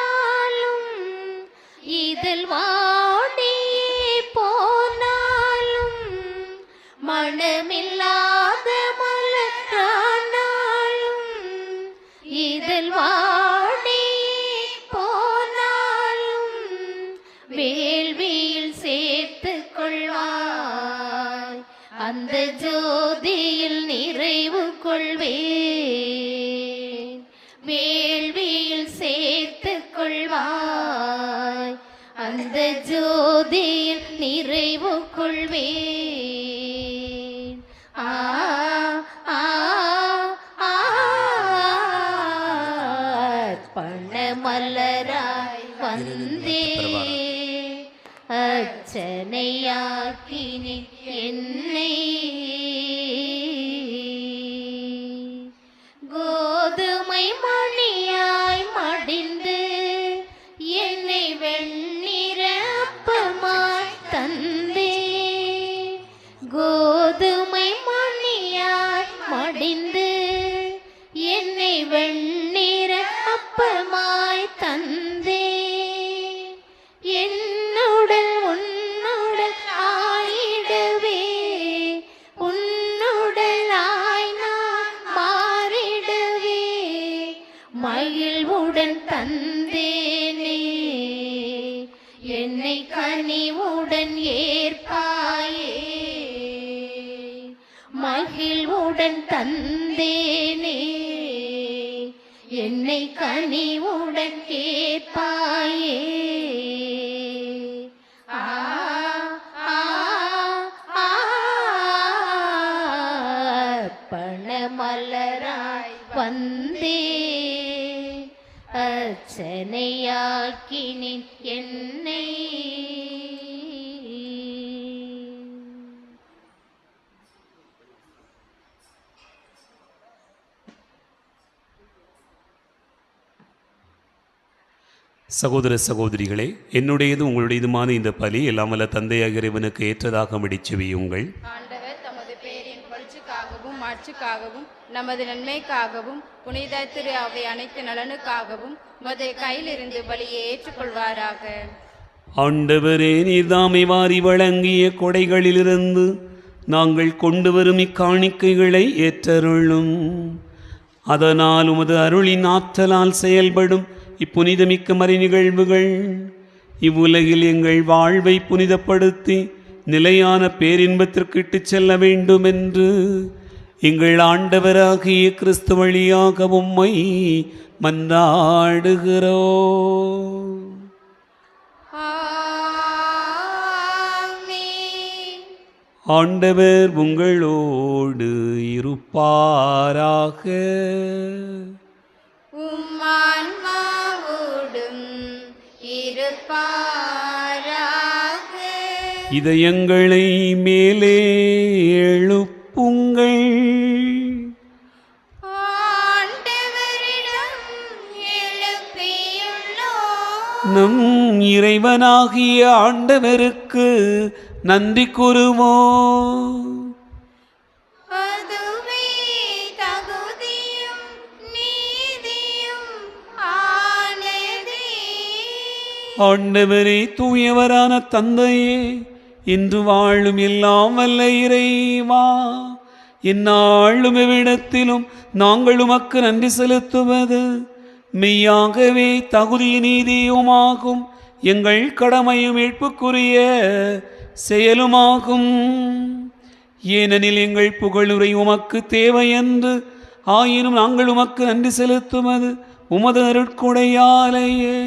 இதழ் வாடியே போனாலும், மனமில்லாத மலரானாலும் இதழ் வாடியே போனாலும் வேள்வியில் சேர்த்து கொள்வாய், அந்த ஜோதியில் நிறைவு கொள்வேன். வேள்வியில் சேர்த்து கொள்வாய், அந்த ஜோதியில் நிறைவு கொள்வேன். அர்ப்பண மலராய் வந்தே அர்ச்சனையாக்கினேன் என்னை. கோதுமை மணியாய் மடிந்து என்னை வெண்ணிற அப்பமாய் தந்தே, கோதுமை மணியாய் மடிந்து என்னை வெண்ணிற அப்பமாய் தந்தே. என்னுடன் உன்னுடன் ஆயிடவே, உன்னுடலாய் நான் மாறிடவே மகிழ்வுடன் தந்தேனே. என்னை கனிவுடன் ஏற்பாயே, மகிழ்வுடன் தந்தேனே. என்னை கனிவுடன் ஏற்பாயே. அர்ப்பண மலராய் வந்தே அர்ச்சனையாக்கினேன் என்னை. சகோதர சகோதரிகளே, என்னுடையது உங்களுடையதுமான இந்த பலி எல்லாம் வல்ல தந்தையாக இறைவனுக்கு ஏற்றதாக செவியுங்கள். ஆண்டவர் தமது பேரின் புகழ்ச்சிக்காகவும் மாட்சிக்காகவும் நமது நன்மைக்காகவும் புனித திரு அவை அனைத்து நலனுக்காகவும் உமது கையிலிருந்து பலியை ஏற்றுக்கொள்வாராக. ஆண்டவரே, நீர்தாமை வாரி வழங்கிய கொடைகளிலிருந்து நாங்கள் கொண்டு வரும் இக்காணிக்கைகளை ஏற்றருளும். அதனால் உமது அருளின் ஆற்றலால் செயல்படும் இப்புனிதமிக்க மறை நிகழ்வுகள் இவ்வுலகில் எங்கள் வாழ்வை புனிதப்படுத்தி நிலையான பேரின்பத்திற்கு இட்டுச் செல்ல வேண்டும் என்று எங்கள் ஆண்டவராகிய கிறிஸ்து வழியாக உம்மை மன்றாடுகிறோம். ஆண்டவர் உங்களோடு இருப்பாராக. உம்மான்மாவோடும் இருப்பாராக. இதயங்களை மேலே எழுப்புங்கள். ஆண்டவரிடம் எழுப்பியுள்ளோம். நம் இறைவனாகிய ஆண்டவருக்கு நன்றி கூறுவோம். அதுவே தகுதியும் நீதியும் ஆனதே. ஆண்டவரே, தூயவரான தந்தையே, இன்று வாழும் எல்லாம் வல்ல இறைவா, இந்நாளும் எவ்விடத்திலும் நாங்கள் உமக்கு நன்றி செலுத்துவது மெய்யாகவே தகுதி நீதியுமாகும். எங்கள் கடமையும் மீட்புக்குரிய செயலுமாகும். ஏனெனில் எங்கள் புகழுரை உமக்கு தேவையென்று, ஆயினும் நாங்கள் உமக்கு நன்றி செலுத்துவது உமது அருட்கொடையாலேயே.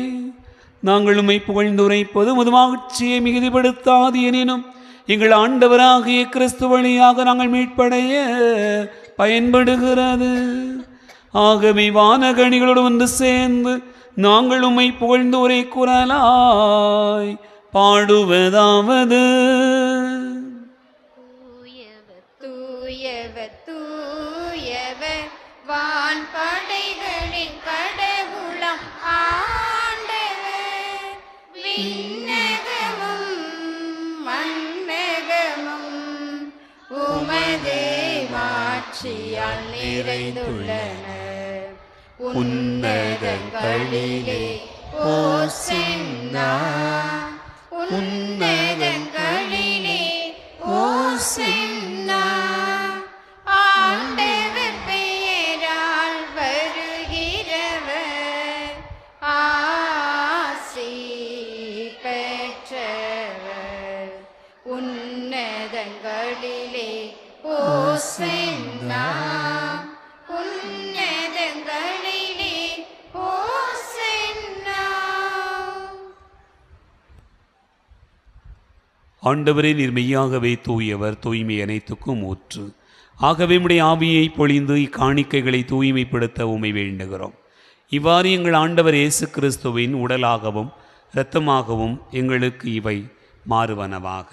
நாங்கள் உம்மை புகழ்ந்துரைப்பது உமது மகிழ்ச்சியை மிகுதிப்படுத்தாது. எனினும் எங்கள் ஆண்டவராகிய கிறிஸ்து வழியாக நாங்கள் மீட்படைய பயன்படுகிறது. ஆகவே வானகணிகளோடு வந்து சேர்ந்து நாங்கள் உம்மை புகழ்ந்து உரை குரலாய் பாடுவதாவது: தூயவர் தூயவர் வான்படைகளின் கடவுளாம் ஆண்டவர். விண்ணகமும் மண்ணகமும் உமது மாட்சியால் நிறைந்துள்ளன. உன்னதங்களிலே ஓசன்னா, உன்னதங்களிலே ஓசன்னா. ஆண்டவர் பெயரால் வருகிறவர் ஆசி பெற்றவர். உன்னதங்களிலே ஓசன்னா, உன்னதங்களிலே ஓசன்னா. ஆண்டவரே, நீர் மெய்யாகவே தூயவர், தூய்மை அனைத்துக்கும் ஊற்று. ஆகவே உம்முடைய ஆவியை பொழிந்து இக்காணிக்கைகளை தூய்மைப்படுத்த உம்மை வேண்டுகிறோம். இவ்வாறு எங்கள் ஆண்டவர் இயேசு கிறிஸ்துவின் உடலாகவும் இரத்தமாகவும் எங்களுக்கு இவை மாறுவனவாக.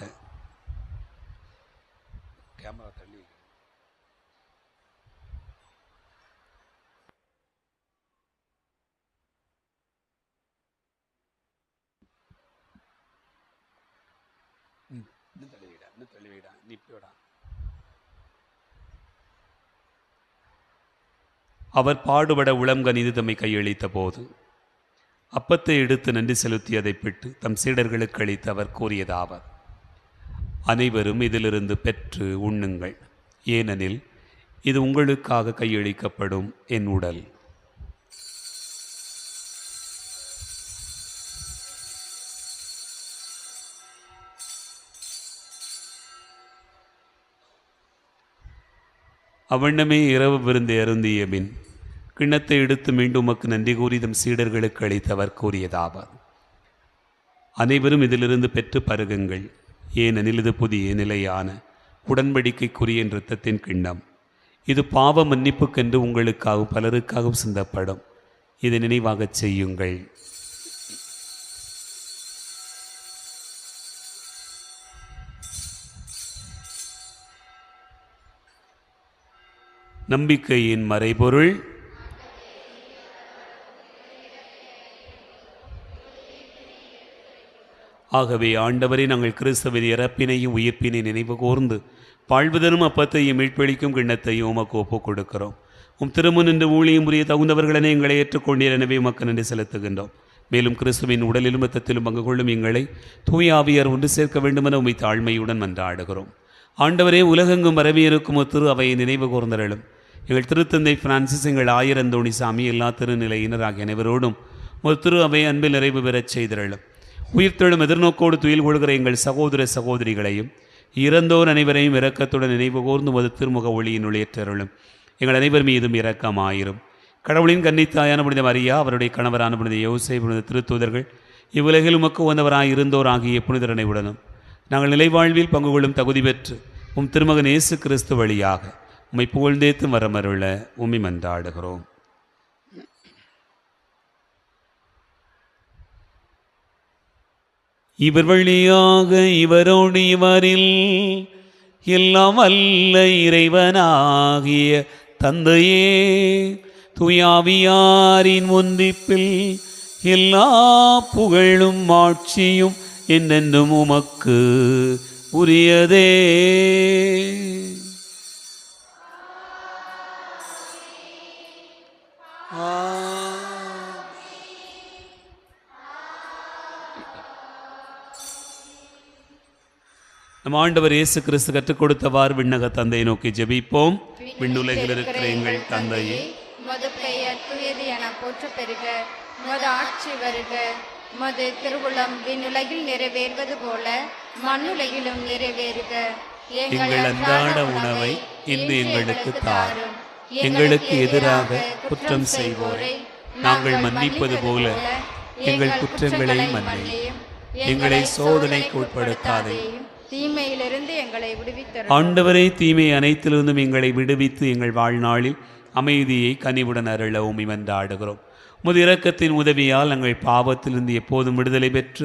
அவர் பாடுபட உளம்கனிது தம்மை கையளித்த போது அப்பத்தை எடுத்து நன்றி செலுத்தியதை பிட்டு தம் சீடர்களுக்கு அளித்து அவர் கூறியதாவது: அனைவரும் இதிலிருந்து பெற்று உண்ணுங்கள், ஏனெனில் இது உங்களுக்காக கையளிக்கப்படும் என் உடல். அவ்வண்ணமே இரவு விருந்து அருந்திய பின் கிண்ணத்தை எடுத்து மீண்டும் உமக்கு நன்றி கூறி தம் சீடர்களுக்கு அளித்தவர் கூறியதாவார்: அனைவரும் இதிலிருந்து பெற்று பருகுங்கள், ஏனெனில் இது புதிய நிலையான உடன்படிக்கைக்குரிய இரத்தத்தின் கிண்ணம். இது பாவ மன்னிப்புக்கென்று உங்களுக்காகவும் பலருக்காகவும் சிந்தப்படும். இதை நினைவாகச் செய்யுங்கள். நம்பிக்கையின் மறைபொருள். ஆகவே ஆண்டவரை, நாங்கள் கிறிஸ்துவின் இறப்பினையும் உயிர்ப்பினை நினைவு கூர்ந்து வாழ்வதனும் அப்பத்தையும் மீட்பளிக்கும் கிண்ணத்தையும் உமக்கு ஒப்புக் கொடுக்கிறோம். திருமுன் நின்று ஊழியம் புரிய தகுந்தவர்களென எங்களை ஏற்றுக்கொண்டீர். எனவே உமக்கு நன்றி செலுத்துகின்றோம். மேலும் கிறிஸ்துவின் உடலிலும் இரத்தத்திலும் பங்கு கொள்ளும் எங்களை தூய ஆவியார் ஒன்று சேர்க்க வேண்டுமென உம்மை தாழ்மையுடன் மன்றாடுகிறோம். ஆண்டவரே, உலகெங்கும் பரவியிருக்கும் திரு அவையை நினைவு கூர்ந்தருளும். எங்கள் திருத்தந்தை பிரான்சிஸ், எங்கள் ஆயரந்தோணி சாமி, எல்லா திருநிலையினர் ஆகிய அனைவரோடும் ஒரு திரு அவையை அன்பில் நிறைவு பெறச் செய்திருளும். உயிர்த்தெழும் எதிர்நோக்கோடு துயில் கொள்கிற எங்கள் சகோதர சகோதரிகளையும் இறந்தோர் அனைவரையும் இரக்கத்துடன் நினைவு கூர்ந்து ஒரு திருமுக ஒளியின் ஒளியேற்றருளும். எங்கள் அனைவர் மீதும் இரக்கமாயிரும். கடவுளின் கன்னித்தாயான புனித மரியா, அவருடைய கணவரான புனித யோசேப்பு, புனித திருத்தூதர்கள், இவ்வுலகில் உமக்கு வந்தவராய் இருந்தோர் ஆகிய புனிதர் அனைவருடனும் நாங்கள் நிலைவாழ்வில் பங்கு கொள்ளும் தகுதி பெற்று உம் திருமகன் இயேசு கிறிஸ்து வழியாக உம்மை புகழ்ந்தேத்து வரமருள உம்மை மன்றாடுகிறோம். இவர் வழியாக இவரோடு இவரில் எல்லாம் வல்ல இறைவனாகிய தந்தையே தூயாவியாரின் ஒன்றிப்பில் எல்லா புகழும் ஆட்சியும் என்னென்றும் உமக்கு உரியதே. நம் ஆண்டவர் இயேசு கிறிஸ்து கற்றுக் கொடுத்தவாறு விண்ணக தந்தையை நோக்கி ஜெபிப்போம். விண்ணுலகில் இருக்கிற எங்கள் தந்தையே, உமது பெயர் தூயது என போற்ற பெறுக. உமது ஆட்சி வருக. உமது திருவுளம் விண்ணுலகில் நிறைவேறுவது போல மண்ணுலகிலும் நிறைவேறுக. எங்கள் அன்றாட உணவை இன்று எங்களுக்கு தாரும். எங்களுக்கு எதிராக குற்றம் செய்வோரை நாங்கள் மன்னிப்பது போல எங்கள் குற்றங்களை மன்னியும். எங்களை சோதனைக்கு உட்படுத்தாதேயும், தீமையிலிருந்து எங்களை விடுவித்தருளும். ஆண்டவரே, தீமை அனைத்திலிருந்தும் எங்களை விடுவித்து எங்கள் வாழ்நாளில் அமைதியை கனிவுடன் அருள உம்மை மன்றாடுகிறோம். உமது இரக்கத்தின் உதவியால் நாங்கள் பாவத்திலிருந்து எப்போதும் விடுதலை பெற்று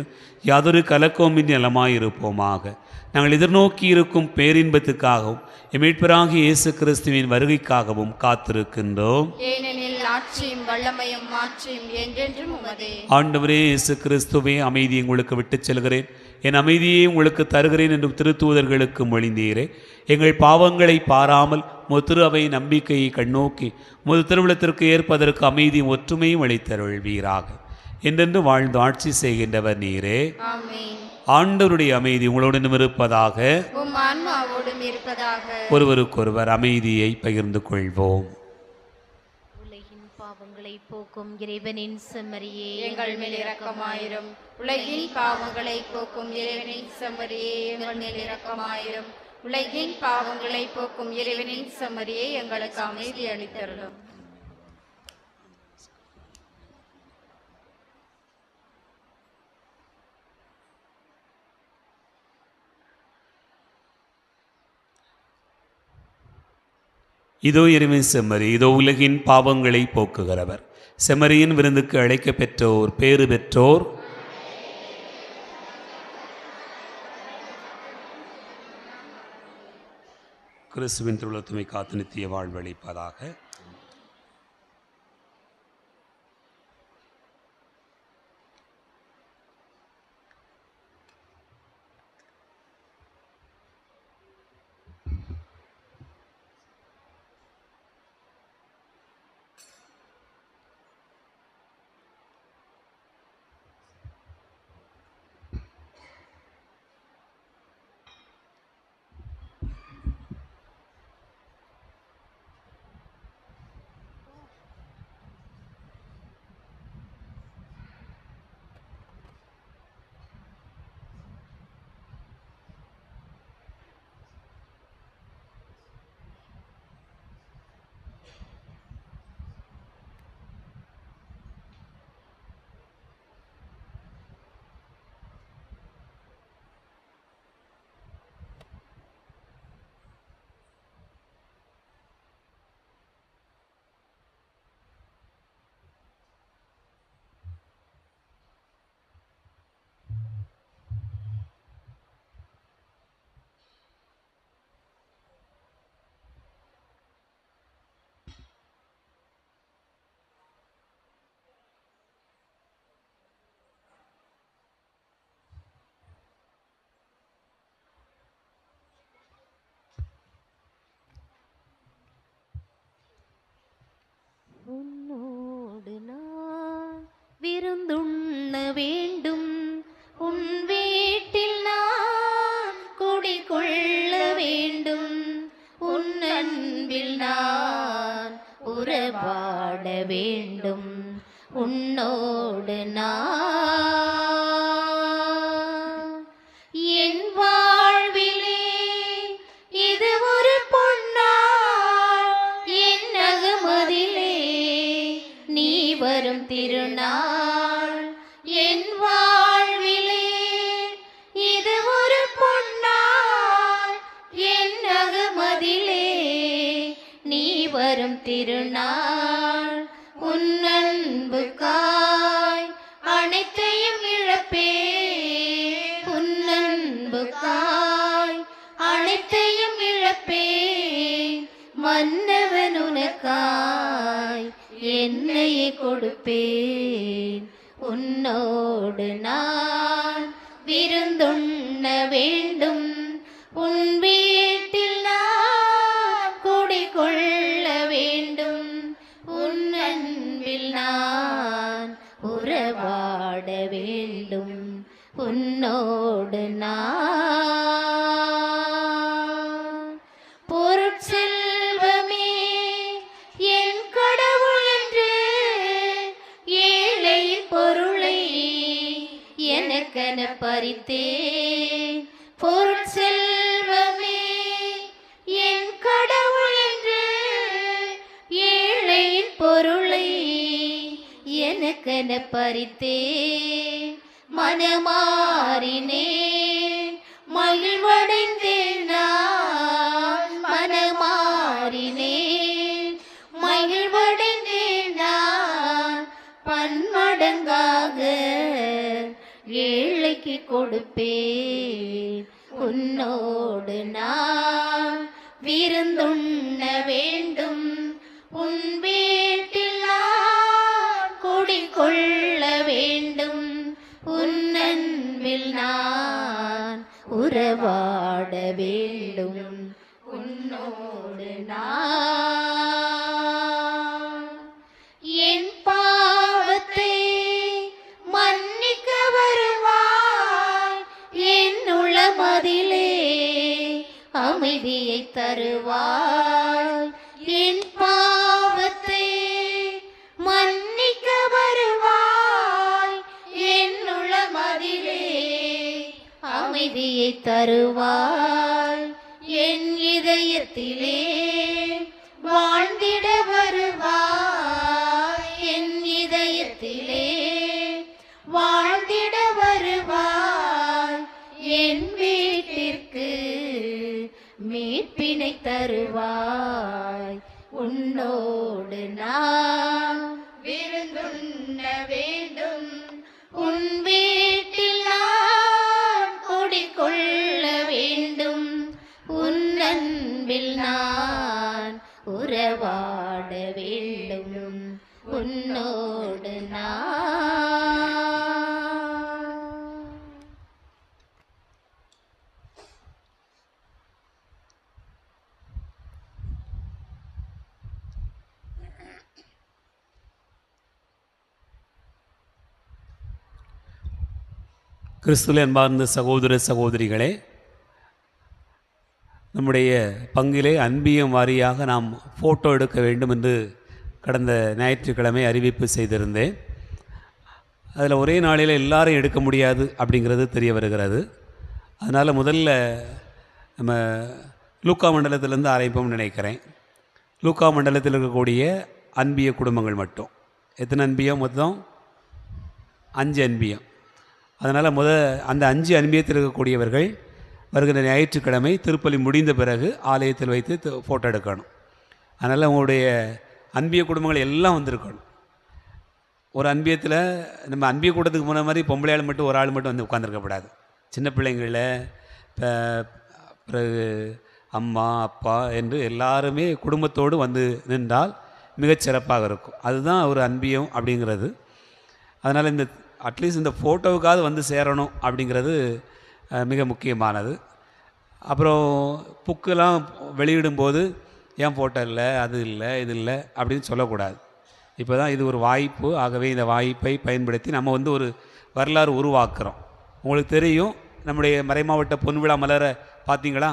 யாதொரு கலக்கோமின்றி நலமாயிருப்போமாக. நாங்கள் எதிர்நோக்கி இருக்கும் பேரின்பத்துக்காகவும் மீட்பராகிய இயேசு கிறிஸ்துவின் வருகைக்காகவும் காத்திருக்கின்றோம். ஏனெனில் ஆட்சியும் வல்லமையும் மாட்சியும் என்றென்றும் உமதே. ஆண்டவரே இயேசு கிறிஸ்துவே, அமைதியை உங்களுக்கு விட்டுச் செல்கிறேன், என் அமைதியை உங்களுக்கு தருகிறேன் என்றும் திருத்தூதர்களுக்கு மொழிந்தீரே. எங்கள் பாவங்களை பாராமல் திரு அவை நம்பிக்கையை கண்ணோக்கி முது திருவிழத்திற்கு ஏற்பதற்கு அமைதியும் ஒற்றுமையும் அளித்தருள்வீராக. என்றென்று வாழ்ந்து ஆட்சி செய்கின்றவர் நீரே. ஆமென். ஆண்டவருடைய அமைதி உங்களுடன் இருப்பதாக. உம் ஆன்மாவோடும் இருப்பதாக. ஒருவருக்கொருவர் அமைதியை பகிர்ந்து கொள்வோம். உலகின் பாவங்களை போக்கும் இறைவனின் செம்மறியே, எங்கள் மேல் இரக்கமாயிரும். உலகின் பாவங்களை போக்கும் இறைவனின் செம்மறியே, எங்கள் மேல் இரக்கமாயிரும். உலகின் பாவங்களை போக்கும் இறைவனின் செம்மறியே, எங்களுக்கு அமைதி அளித்தருளும். இதோ இறைவன் செம்மறி, இதோ உலகின் பாவங்களை போக்குகிறவர். செம்மறியின் விருந்துக்கு அழைக்க பெற்றோர் பேறு பெற்றோர். கிறிஸ்துவின் திருவுளத்துமை காத்து நித்திய வாழ்வளிப்பதாக. உன்னோடு நான் விருந்துண்ண வேண்டும், உன் வீட்டில் நான் குடிகொள்ள வேண்டும், உன் அன்பில் நான் உறவாட வேண்டும், உன்னோடு நான் என் வாழ்விலே இது ஒரு பொன்னாள், என் அகமதிலே நீ வரும் திருநாள், என் வாழ்விலே இது ஒரு பொன்னாள், என் வரும் திருநாள் உன் அன்புக்காய் அனைத்தையும் இழப்பேன் உன் அன்புக்காய் அனைத்தையும் இழப்பேன் மன்னவன் உனக்காய் என்னையே கொடுப்பேன் உன்னோடு நான் விருந்துண்ண வேண்டும் உன் வீட்டில் நான் குடிகொள்ள வேண்டும் உன் அன்பில் நான் உறவாட வேண்டும் உன்னோடு நான் பொருட்செல்வமே என் கடவுள் என்று ஏழையின் பொருளை எனக்கென பறித்தேன் பொருட்செல்வமே என் கடவுள் என்று ஏழையின் பொருளை எனக்கென பறித்தேன் மனமாறினேன் மகிழ்வடைந்தேன் நான் மனமாறினேன் மகிழ்வடைந்தேன் நான் பன்மடங்காக ஏழைக்கு கொடுப்பேன் உன்னோடு நான் விருந்துண்ண வேண்டும் உன் வீட்டில் நான் குடிகொள்ள வேண்டும் உன் அன்பில் நான் உறவாட வேண்டும் உன்னோடு நான் என் பாவத்தை மன்னிக்க வருவாய் என் உளமதிலே அமைதியை தருவாய் என் பாவத்தை மன்னிக்க வருவாய் என் உளமதிலே அமைதியை தருவாய் என் இதயத்திலே வாழ்ந்திட வருவாய் என் இதயத்திலே வாழ்ந்திட வருவாய் என் வீட்டிற்கு மீட்பினை தருவாய் உன்னோடு நான் விருந்துண்ண வேண்டும் உன் வீட்டில் நான் குடிகொள்ள வேண்டும் உன் அன்பில் நான் உறவாட வேண்டும் உன்னோடு நான் கிறிஸ்துவில் அன்பார்ந்த சகோதர சகோதரிகளே, நம்முடைய பங்கிலே அன்பியம் வாரியாக நாம் ஃபோட்டோ எடுக்க வேண்டும் என்று கடந்த ஞாயிற்றுக்கிழமை அறிவிப்பு செய்திருந்தேன். அதில் ஒரே நாளில் எல்லாரும் எடுக்க முடியாது அப்படிங்கிறது தெரிய வருகிறது. அதனால் முதல்ல நம்ம லூக்கா மண்டலத்திலேருந்து ஆரம்பிப்போம்னு நினைக்கிறேன். லூக்கா மண்டலத்தில் இருக்கக்கூடிய அன்பிய குடும்பங்கள் மட்டும். எத்தனை அன்பியம்? மொத்தம் 5 அன்பியம். அதனால் அந்த 5 அன்பியத்தில் இருக்கக்கூடியவர்கள் வருகிற ஞாயிற்றுக்கிழமை திருப்பலி முடிந்த பிறகு ஆலயத்தில் வைத்து ஃபோட்டோ எடுக்கணும். அதனால் உங்களுடைய அன்பிய குடும்பங்கள் எல்லாம் வந்திருக்கணும். ஒரு அன்பியத்தில் நம்ம அன்பிய கூட்டத்துக்கு போன மாதிரி பொம்பளையாள் மட்டும் ஒரு ஆள் மட்டும் வந்து உட்காந்துருக்கப்படாது. சின்ன பிள்ளைங்களில் பிறகு அம்மா அப்பா என்று எல்லாருமே குடும்பத்தோடு வந்து நின்றால் மிகச்சிறப்பாக இருக்கும். அதுதான் ஒரு அன்பியம் அப்படிங்கிறது. அதனால் இந்த அட்லீஸ்ட் இந்த ஃபோட்டோவுக்காவது வந்து சேரணும் அப்படிங்கிறது மிக முக்கியமானது. அப்புறம் புக்கெல்லாம் வெளியிடும்போது ஏன் ஃபோட்டோ இல்லை, அது இல்லை, இது இல்லை அப்படின்னு சொல்லக்கூடாது. இப்போ தான் இது ஒரு வாய்ப்பு. ஆகவே இந்த வாய்ப்பை பயன்படுத்தி நம்ம வந்து ஒரு வரலாறு உருவாக்குறோம். உங்களுக்கு தெரியும், நம்முடைய மறைமாவட்ட பொன்விழா மலரை பார்த்தீங்களா?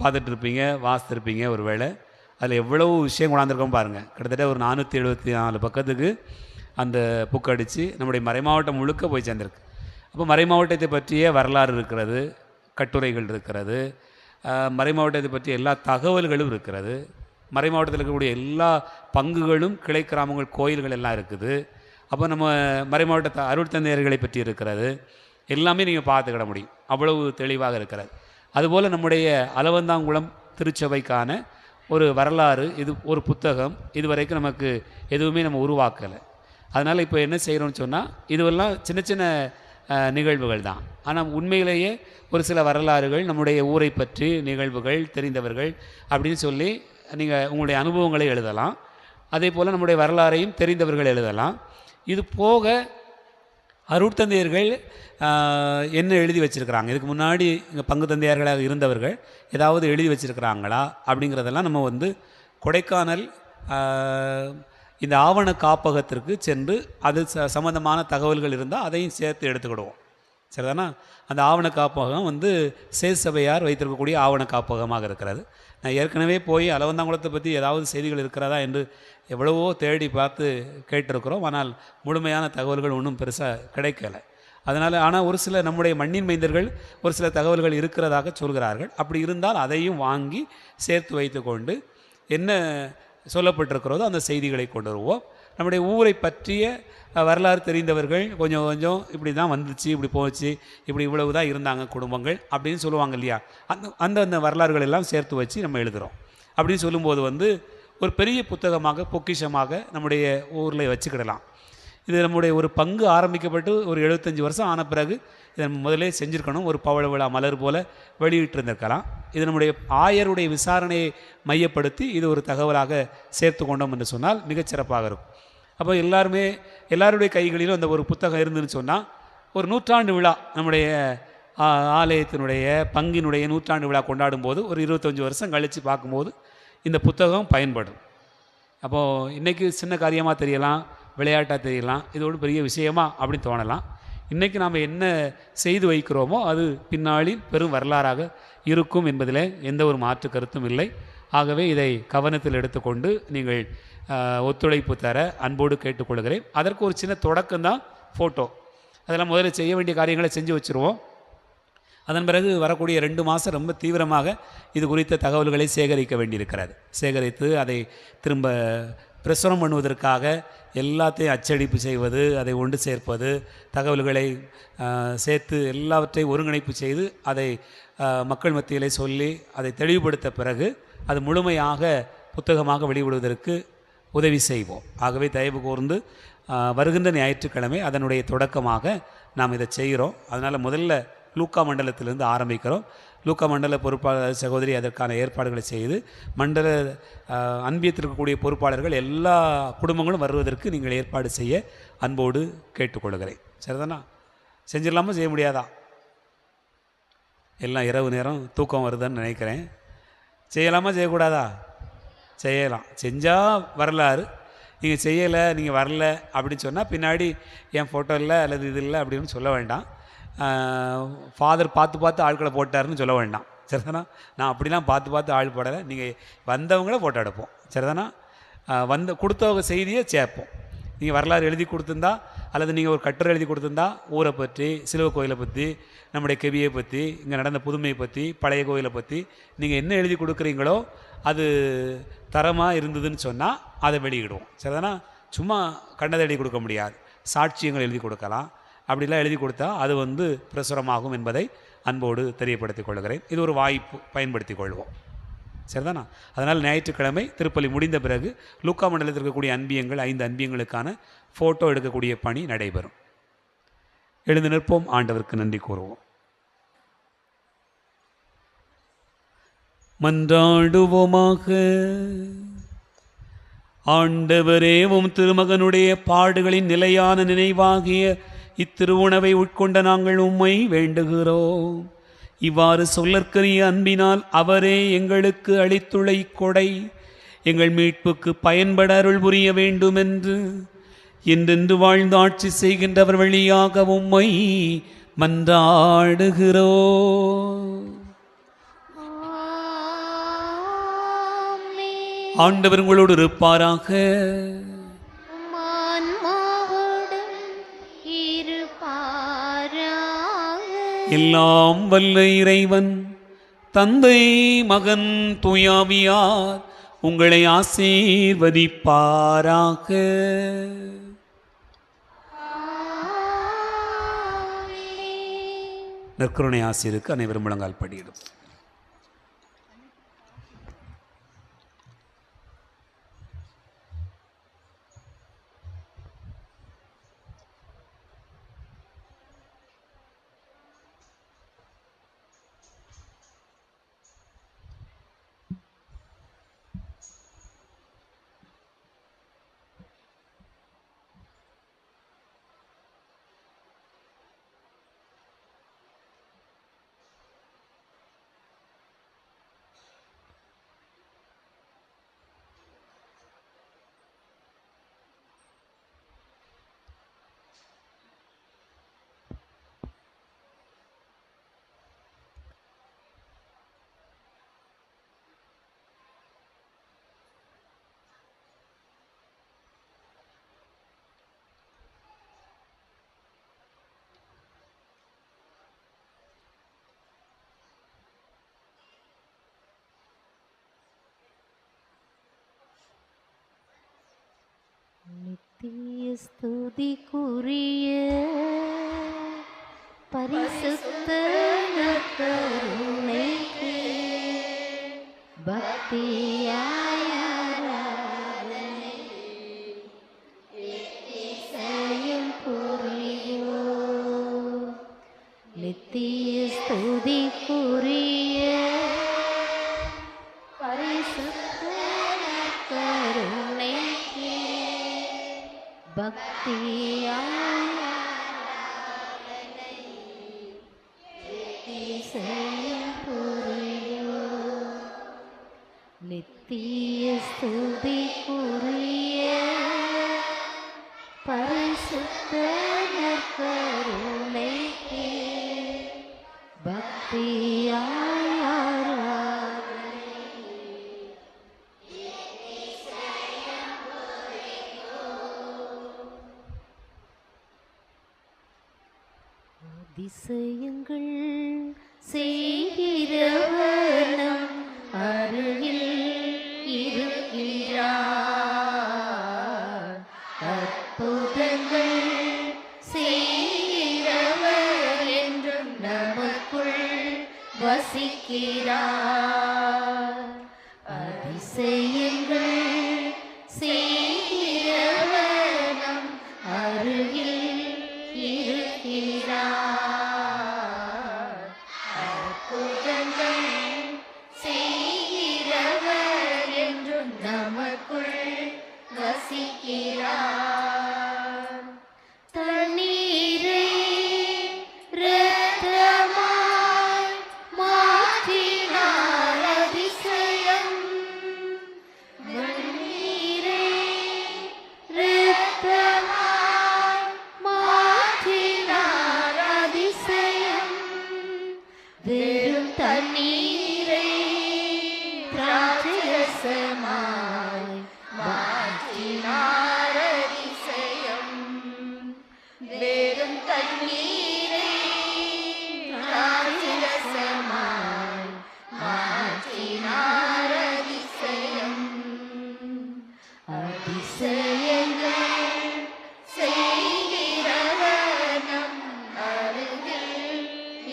பார்த்துட்ருப்பீங்க, வாசித்திருப்பீங்க. ஒரு வேளை அதில் எவ்வளவு விஷயம் கொண்டாந்துருக்கோம் பாருங்கள். கிட்டத்தட்ட ஒரு 474 பக்கத்துக்கு அந்த புக் அடித்து நம்முடைய மறைமாவட்டம் முழுக்க போய் சேர்ந்துருக்கு. அப்போ மறைமாவட்டத்தை பற்றிய வரலாறு இருக்கிறது, கட்டுரைகள் இருக்கிறது, மறைமாவட்டத்தை பற்றிய எல்லா தகவல்களும் இருக்கிறது. மறைமாவட்டத்தில் இருக்கக்கூடிய எல்லா பங்குகளும், கிளை கிராமங்கள், கோயில்கள் எல்லாம் இருக்குது. அப்போ நம்ம மறைமாவட்ட அருள் தந்தையர்களை பற்றி இருக்கிறது. எல்லாமே நீங்கள் பார்த்துக்கிட முடியும், அவ்வளவு தெளிவாக இருக்கிறது. அதுபோல் நம்முடைய அலவந்தாங்குளம் திருச்சபைக்கான ஒரு வரலாறு, இது ஒரு புத்தகம், இதுவரைக்கும் நமக்கு எதுவுமே நம்ம உருவாக்கலை. அதனால் இப்போ என்ன செய்கிறோன்னு சொன்னால், இதுவெல்லாம் சின்ன சின்ன நிகழ்வுகள் தான். ஆனால் உண்மையிலேயே ஒரு சில வரலாறுகள், நம்முடைய ஊரை பற்றி நிகழ்வுகள், தெரிந்தவர்கள் அப்படின்னு சொல்லி நீங்கள் உங்களுடைய அனுபவங்களை எழுதலாம். அதே போல் நம்முடைய வரலாறையும் தெரிந்தவர்கள் எழுதலாம். இது போக அருட்தந்தையர்கள் என்ன எழுதி வச்சுருக்கிறாங்க, இதுக்கு முன்னாடி இங்கே பங்கு தந்தையர்களாக இருந்தவர்கள் ஏதாவது எழுதி வச்சுருக்கிறாங்களா அப்படிங்கிறதெல்லாம் நம்ம வந்து கொடைக்கானல் இந்த ஆவண காப்பகத்திற்கு சென்று அது சம்மந்தமான தகவல்கள் இருந்தால் அதையும் சேர்த்து எடுத்துக்கிடுவோம். சரிதானா? அந்த ஆவண காப்பகம் வந்து சேசபையார் வைத்திருக்கக்கூடிய ஆவண காப்பகமாக இருக்கிறது. நான் ஏற்கனவே போய் அலவந்தாங்குளத்தை பற்றி ஏதாவது செய்திகள் இருக்கிறதா என்று எவ்வளவோ தேடி பார்த்து கேட்டிருக்கிறோம். ஆனால் முழுமையான தகவல்கள் ஒன்றும் பெருசாக கிடைக்கலை. அதனால் ஆனால் ஒரு சில நம்முடைய மண்ணின் மைந்தர்கள் ஒரு சில தகவல்கள் இருக்கிறதாக சொல்கிறார்கள். அப்படி இருந்தால் அதையும் வாங்கி சேர்த்து வைத்து கொண்டு என்ன சொல்லப்பட்டிருக்கிறதோ அந்த செய்திகளை கொண்டு வருவோம். நம்முடைய ஊரை பற்றிய வரலாறு தெரிந்தவர்கள் கொஞ்சம் கொஞ்சம் இப்படி தான் வந்துச்சு, இப்படி போச்சு, இப்படி இவ்வளவு தான் இருந்தாங்க குடும்பங்கள் அப்படின்னு சொல்லுவாங்க இல்லையா, அந்த வரலாறுகள் எல்லாம் சேர்த்து வச்சு நம்ம எழுதுகிறோம். அப்படின்னு சொல்லும்போது வந்து ஒரு பெரிய புத்தகமாக பொக்கிஷமாக நம்முடைய ஊரில் வச்சுக்கிடலாம். இது நம்முடைய ஒரு பங்கு ஆரம்பிக்கப்பட்டு ஒரு 75 வருஷம் ஆன பிறகு இதை நம்ம முதலே செஞ்சுருக்கணும். ஒரு பவள விழா மலர் போல் வெளியிட்டிருந்திருக்கலாம். இது நம்முடைய ஆயருடைய விசாரணையை மையப்படுத்தி இது ஒரு தகவலாக சேர்த்து கொண்டோம் என்று சொன்னால் மிகச்சிறப்பாக இருக்கும். அப்போ எல்லாருடைய கைகளிலும் அந்த ஒரு புத்தகம் இருந்துன்னு சொன்னால் ஒரு 100ஆண்டு விழா, நம்முடைய ஆலயத்தினுடைய பங்கினுடைய 100ஆண்டு விழா கொண்டாடும் போது ஒரு 25 வருஷம் கழித்து பார்க்கும்போது இந்த புத்தகம் பயன்படும். அப்போது இன்றைக்கி சின்ன காரியமாக தெரியலாம், விளையாட்டாக தெரியலாம், இது ஒரு பெரிய விஷயமா அப்படின்னு தோணலாம். இன்றைக்கி நாம் என்ன செய்து வைக்கிறோமோ அது பின்னாளில் பெரும் வரலாறாக இருக்கும் என்பதில் எந்த ஒரு மாற்று கருத்தும் இல்லை. ஆகவே இதை கவனத்தில் எடுத்துக்கொண்டு நீங்கள் ஒத்துழைப்பு தர அன்போடு கேட்டுக்கொள்கிறேன். அதற்கு ஒரு சின்ன தொடக்கம்தான் ஃபோட்டோ. அதெல்லாம் முதல்ல செய்ய வேண்டிய காரியங்களை செஞ்சு வச்சுருவோம். அதன் பிறகு வரக்கூடிய 2 மாதம் ரொம்ப தீவிரமாக இது குறித்த தகவல்களை சேகரிக்க வேண்டியிருக்கிறது. சேகரித்து அதை திரும்ப பிரசுரம் பண்ணுவதற்காக எல்லாத்தையும் அச்சடிப்பு செய்வது, அதை ஒன்று சேர்ப்பது, தகவல்களை சேர்த்து எல்லாவற்றையும் ஒருங்கிணைப்பு செய்து அதை மக்கள் மத்தியிலே சொல்லி அதை தெளிவுபடுத்த பிறகு அது முழுமையாக புத்தகமாக வெளியிடுவதற்கு உதவி செய்வோம். ஆகவே தயவு கூர்ந்து வருகின்ற ஞாயிற்றுக்கிழமை அதனுடைய தொடக்கமாக நாம் இதை செய்கிறோம். அதனால் முதல்ல லூக்கா மண்டலத்திலிருந்து ஆரம்பிக்கிறோம். லூக்கா மண்டல பொறுப்பாளர் சகோதரி அதற்கான ஏற்பாடுகளை செய்து மண்டல அன்பியத்திற்கக்கூடிய பொறுப்பாளர்கள் எல்லா குடும்பங்களும் வருவதற்கு நீங்கள் ஏற்பாடு செய்ய அன்போடு கேட்டுக்கொள்கிறேன். சரிதானா? செஞ்சிடலாமா, செய்ய முடியாதா? எல்லாம் இரவு நேரம் தூக்கம் வருதுன்னு நினைக்கிறேன். செய்யலாமா, செய்யக்கூடாதா? செய்யலாம். செஞ்சால் வரலாறு. நீங்கள் செய்யலை, நீங்கள் வரல அப்படின்னு சொன்னால் பின்னாடி என் ஃபோட்டோ இல்லை அல்லது இது இல்லை அப்படின்னு சொல்ல வேண்டாம். ஃபாதர் பார்த்து ஆட்களை போட்டாருன்னு சொல்ல வேண்டாம். சரிதானா? நான் அப்படிலாம் பார்த்து ஆள் போடலை. நீங்கள் வந்தவங்கள ஃபோட்டோ எடுப்போம். சரிதானா? கொடுத்தவங்க செய்தியை சேர்ப்போம். நீங்கள் வரலாறு எழுதி கொடுத்துருந்தா அல்லது நீங்கள் ஒரு கட்டுரை எழுதி கொடுத்துருந்தா ஊரை பற்றி, சிலுவை கோயிலை பற்றி, நம்முடைய கெவியை பற்றி, இங்கே நடந்த புதுமையை பற்றி, பழைய கோயிலை பற்றி நீங்கள் என்ன எழுதி கொடுக்குறீங்களோ அது தரமாக இருந்ததுன்னு சொன்னால் அதை வெளியிடுவோம். சரிதானா? சும்மா கண்டதை எழுதி கொடுக்க முடியாது. சாட்சியங்கள் எழுதி கொடுக்கலாம். அப்படிலாம் எழுதி கொடுத்தா அது பிரசுரமாகும் என்பதை அன்போடு தெரியப்படுத்திக் கொள்கிறேன். இது ஒரு வாய்ப்பு, பயன்படுத்தி கொள்வோம். சரிதானா? அதனால் ஞாயிற்றுக்கிழமை திருப்பலி முடிந்த பிறகு லூக்கா மண்டலத்தில் இருக்கக்கூடிய அன்பியங்கள் 5 அன்பியங்களுக்கான ஃபோட்டோ எடுக்கக்கூடிய பணி நடைபெறும். எழுந்து நிற்போம், ஆண்டவருக்கு நன்றி கூறுவோம். மன்றாடுவோமாக. ஆண்டவரே, உம் திருமகனுடைய பாடுகளின் நிலையான நினைவாகிய இத்திருவுணவை உட்கொண்ட நாங்கள் உம்மை வேண்டுகிறோம். இவ்வாறு சொல்லற்கரிய அன்பினால் அவரே எங்களுக்கு அளித்துள்ள கொடை எங்கள் மீட்புக்கு பயன்பட அருள் புரிய வேண்டும் என்று என்றென்று வாழ்ந்து ஆட்சி செய்கின்றவர் வழியாக உம்மை மன்றாடுகிறோம். ஆண்டவர் உங்களோடு இருப்பாராக. எல்லாம் வல்ல இறைவன் தந்தை, மகன், தூயாவியார் உங்களை ஆசீர்வதிப்பாராக. நற்கருணை ஆசிரியருக்கு அனைவரும் முழங்கால் படியிடும். நித்திய ஸ்துதிக்குரிய பரிசுத்த கருணைக்கு பக்தியாய் ஆராதனை செய்யும் புரிவோம். நித்திய ஸ்துதிக்குரிய பரிசுத்த கருணைக்கு பக்தியாய் செய்யும் புரிவோம். நித்திய ஸ்துதிக்குரிய பரிசுத்த கருணைக்கு பக்தியாய் ஆராதனை அதிசயங்கள் செய்கிறவனம் அருகில் இருக்கின்றார். அற்புதங்கள் செய்கிறவர் என்றும் நமக்குள் வசிக்கிறார். அதிசயங்கள் செய்கிறவனம் அருகில் இருக்கிறார். அற்புதங்கள் செய்கிறவர் என்றும் நமக்குள் வசிக்கிறார். தண்ணீரை இரத்தமாய் மாற்றினார் அதிசயம். தண்ணீரை இரத்தமாய் மாற்றினார் அதிசயம். வெறும் தண்ணீரை திராட்சரசமாய் மாற்றினார் அதிசயம். வெறும் தண்ணீரை திராட்சரசமாய் மாற்றினார் அதிசயம். அதிசயங்கள் செய்கிறவர் நம் அருகில்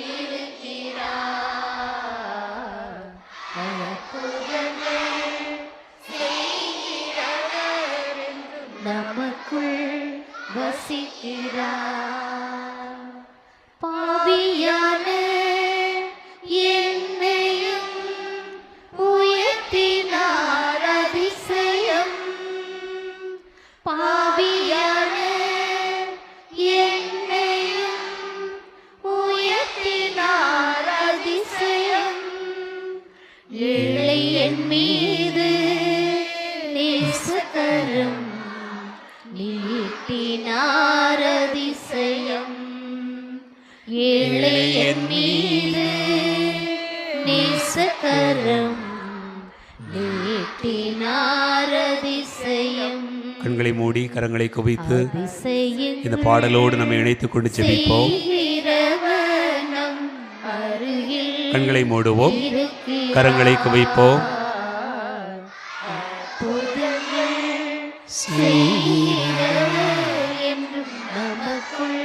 இருக்கிறார். அற்புதங்கள் செய்கிறவர் என்றும் நமக்குள் வசிக்கிறார். பாவியான என்னையும் உயர்த்தினார் அதிசயம். பாவியான என்னையும் உயர்த்தினார் அதிசயம். ஏழை என் மீது நேசகரம் நீட்டினார் அதிசயம். ஏழை என் மீது நேசகரம் நீட்டினார் அதிசயம். கண்களை மூடி கரங்களை குவித்து அதிசயங்கள் இந்த பாடலோடு நம்ம இணைத்துக் கொண்டு ஜெபிப்போம். செய்கிறவர் நம் அருகில் கண்களை மூடுவோம், இருக்கிறார். கரங்களை குவிப்போம். அற்புதங்கள் செய்கிறவர் என்றும் நமக்குள்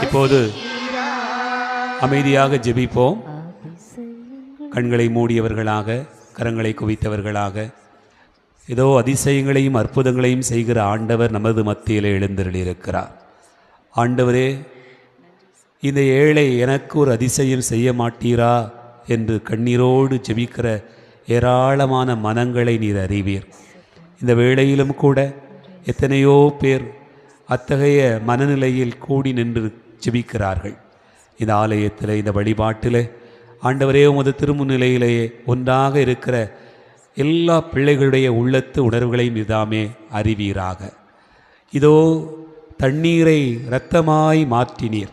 இப்போது வசிக்கிறார். அமைதியாக ஜெபிப்போம். அதிசயங்கள் கண்களை மூடியவர்களாக, கரங்களை குவித்தவர்களாக, ஏதோ அதிசயங்களையும் அற்புதங்களையும் செய்கிற ஆண்டவர் நமது மத்தியில் எழுந்தருளியிருக்கிறார். ஆண்டவரே, இந்த ஏழை எனக்கு ஒரு அதிசயம் செய்ய மாட்டீரா என்று கண்ணீரோடு ஜெபிக்கிற ஏராளமான மனங்களை நீர் அறிவீர். இந்த வேளையிலும் கூட எத்தனையோ பேர் அத்தகைய மனநிலையில் கூடி நின்று ஜெபிக்கிறார்கள். இந்த ஆலயத்தில், இந்த வழிபாட்டில் ஆண்டவரே உமது திருமுன்னிலையிலேயே ஒன்றாக இருக்கிற எல்லா பிள்ளைகளுடைய உள்ளத்து உணர்வுகளையும் இதாமே அறிவீராக. இதோ தண்ணீரை இரத்தமாய் மாற்றினீர்,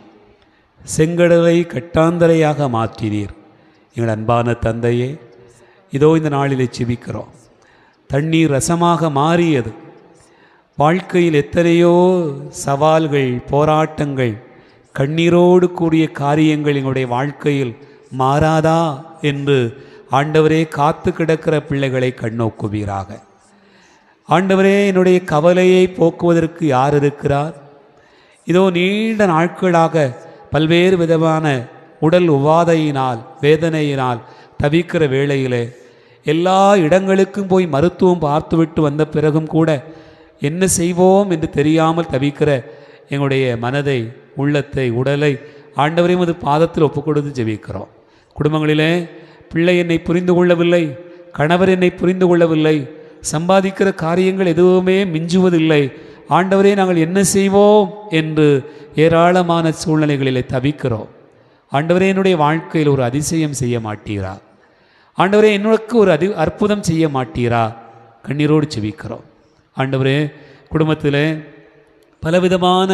செங்கடலை கட்டாந்தரையாக மாற்றினீர். எங்கள் அன்பான தந்தையே, இதோ இந்த நாளிலே செபிக்கிறோம். தண்ணீர் ரசமாக மாறியது. வாழ்க்கையில் எத்தனையோ சவால்கள், போராட்டங்கள், கண்ணீரோடு கூடிய காரியங்கள் எங்களுடைய வாழ்க்கையில் மாறாதா என்று ஆண்டவரே காத்து கிடக்கிற பிள்ளைகளை கண்ணோக்குவீராக. ஆண்டவரே, என்னுடைய கவலையை போக்குவதற்கு யார் இருக்கிறார்? இதோ நீண்ட நாட்களாக பல்வேறு விதமான உடல் உபாதையினால் வேதனையினால் தவிக்கிற வேளையிலே எல்லா இடங்களுக்கும் போய் மருத்துவம் பார்த்துவிட்டு வந்த பிறகும் கூட என்ன செய்வோம் என்று தெரியாமல் தவிக்கிற எங்களுடைய மனதை, உள்ளத்தை, உடலை ஆண்டவரே உமது பாதத்தில் ஒப்பு கொடுத்து ஜெபிக்கிறோம். குடும்பங்களிலே பிள்ளை என்னை புரிந்து கொள்ளவில்லை, கணவர் என்னை புரிந்து கொள்ளவில்லை, சம்பாதிக்கிற காரியங்கள் எதுவுமே மிஞ்சுவதில்லை, ஆண்டவரே நாங்கள் என்ன செய்வோம் என்று ஏராளமான சூழ்நிலைகளிலே தவிக்கிறோம். ஆண்டவரே, என்னுடைய வாழ்க்கையில் ஒரு அதிசயம் செய்ய மாட்டீரா? ஆண்டவரே, என்னுக்கு ஒரு அற்புதம் செய்ய மாட்டீரா? கண்ணீரோடு செபிக்கிறோம். ஆண்டவரே, குடும்பத்தில் பலவிதமான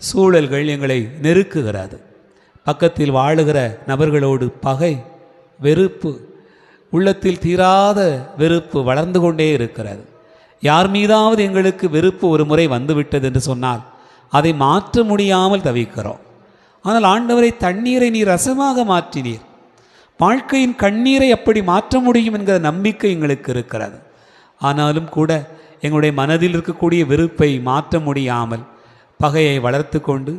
சூழல்கள் எங்களை நெருக்குகிறது. பக்கத்தில் வாழுகிற நபர்களோடு பகை, வெறுப்பு, உள்ளத்தில் தீராத வெறுப்பு வளர்ந்து கொண்டே இருக்கிறது. யார் மீதாவது எங்களுக்கு வெறுப்பு ஒரு முறை வந்துவிட்டது என்று சொன்னால் அதை மாற்ற முடியாமல் தவிக்கிறோம். ஆனால் ஆண்டவரை, தண்ணீரை நீர் ரசமாக மாற்றினீர். வாழ்க்கையின் கண்ணீரை அப்படி மாற்ற முடியும் என்கிற நம்பிக்கை எங்களுக்கு இருக்கிறது. ஆனாலும் கூட எங்களுடைய மனதில் இருக்கக்கூடிய வெறுப்பை மாற்ற முடியாமல் பகையை வளர்த்து கொண்டு,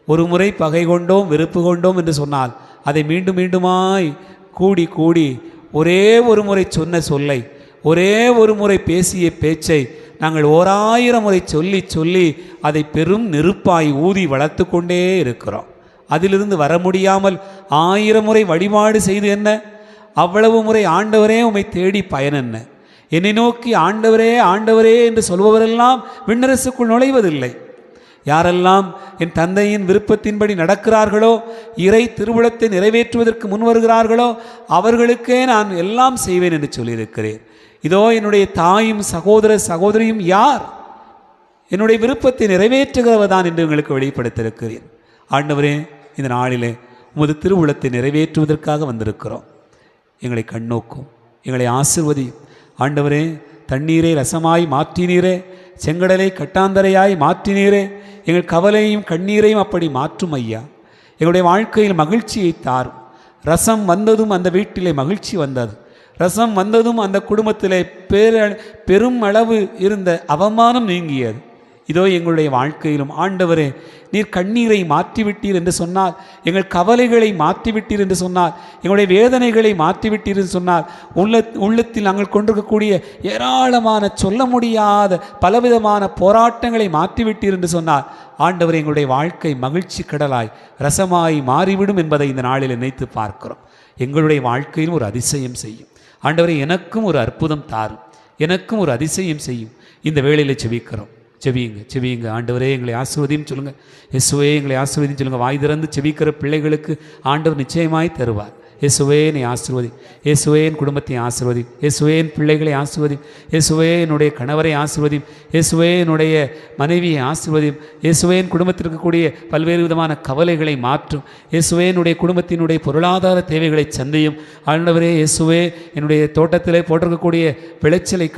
ஒரு முறை பகை கொண்டோம், வெறுப்பு கொண்டோம் என்று சொன்னால் அதை மீண்டும் மீண்டுமாய் கூடி கூடி ஒரே ஒரு முறை சொன்ன சொல்லை, ஒரே ஒரு முறை பேசிய பேச்சை நாங்கள் 1000 முறை சொல்லி சொல்லி அதை பெரும் நெருப்பாய் ஊதி வளர்த்து கொண்டே இருக்கிறோம். அதிலிருந்து வர முடியாமல் 1000 முறை வழிபாடு செய்து என்ன, அவ்வளவு முறை ஆண்டவரே உம்மை தேடி பயன் என்ன? என்னை நோக்கி ஆண்டவரே ஆண்டவரே என்று சொல்பவரெல்லாம் விண்ணரசுக்குள் நுழைவதில்லை. யாரெல்லாம் என் தந்தையின் விருப்பத்தின்படி நடக்கிறார்களோ, இறை திருவுளத்தை நிறைவேற்றுவதற்கு முன் வருகிறார்களோ அவர்களுக்கே நான் எல்லாம் செய்வேன் என்று சொல்லியிருக்கிறேன். இதோ என்னுடைய தாயும் சகோதர சகோதரியும் யார்? என்னுடைய விருப்பத்தை நிறைவேற்றுகிறவர்தான் என்று உங்களுக்கு வெளிப்படுத்தியிருக்கிறேன். ஆண்டவரே, இந்த நாளிலே உமது திருவுளத்தை நிறைவேற்றுவதற்காக வந்திருக்கிறோம். எங்களை கண்ணோக்கும், எங்களை ஆசிர்வதியும். ஆண்டவரே, தண்ணீரை ரசமாய் மாற்றினீரே, செங்கடலை கட்டாந்தரையாய் மாற்றினீரே, எங்கள் கவலையும் கண்ணீரையும் அப்படி மாற்றும் ஐயா. எங்களுடைய வாழ்க்கையில் மகிழ்ச்சியை தாரும். ரசம் வந்ததும் அந்த வீட்டிலே மகிழ்ச்சி வந்தது. ரசம் வந்ததும் அந்த குடும்பத்திலே பெரும் அளவு இருந்த அவமானம் நீங்கியது. இதோ எங்களுடைய வாழ்க்கையிலும் ஆண்டவரே, நீர் கண்ணீரை மாற்றிவிட்டீர் என்று சொன்னால், எங்கள் கவலைகளை மாற்றிவிட்டீர் என்று சொன்னால், எங்களுடைய வேதனைகளை மாற்றிவிட்டீர் என்று சொன்னால், உள்ளத்தில் நாங்கள் கொண்டிருக்கக்கூடிய ஏராளமான சொல்ல முடியாத பலவிதமான போராட்டங்களை மாற்றிவிட்டீர் என்று சொன்னால், ஆண்டவரே, எங்களுடைய வாழ்க்கை மகிழ்ச்சி கடலாய் ரசமாய் மாறிவிடும் என்பதை இந்த நாளில் நினைத்து பார்க்கிறோம். எங்களுடைய வாழ்க்கையில் ஒரு அதிசயம் செய்யும் ஆண்டவரே. எனக்கும் ஒரு அற்புதம் தாரும், எனக்கும் ஒரு அதிசயம் செய்யும். இந்த வேளையில் செபிக்கிறோம். செவியுங்க, செவியுங்க. ஆண்டவரே, எங்களை ஆசீர்வதியும் சொல்லுங்கள். இயேசுவே, எங்களை ஆசீர்வதியும் சொல்லுங்கள். வாய் திறந்து செபிக்கிற பிள்ளைகளுக்கு ஆண்டவர் நிச்சயமாய் தருவார். இயேசுவே, என்னை ஆசீர்வதி. இயேசுவே, என் குடும்பத்தை ஆசீர்வதி. இயேசுவே, என் பிள்ளைகளை ஆசீர்வதி. இயேசுவே, என்னுடைய கணவரை ஆசீர்வதி. இயேசுவே, என்னுடைய மனைவியை ஆசீர்வதி. இயேசுவே, என் குடும்பத்தில் இருக்கக்கூடிய பல்வேறு விதமான கவலைகளை மாற்றும். இயேசுவே, என்னுடைய குடும்பத்தினுடைய பொருளாதார தேவைகளை சந்தையும். ஆண்டவரே, இயேசுவே, என்னுடைய தோட்டத்திலே போட்டிருக்கக்கூடிய விளைச்சலை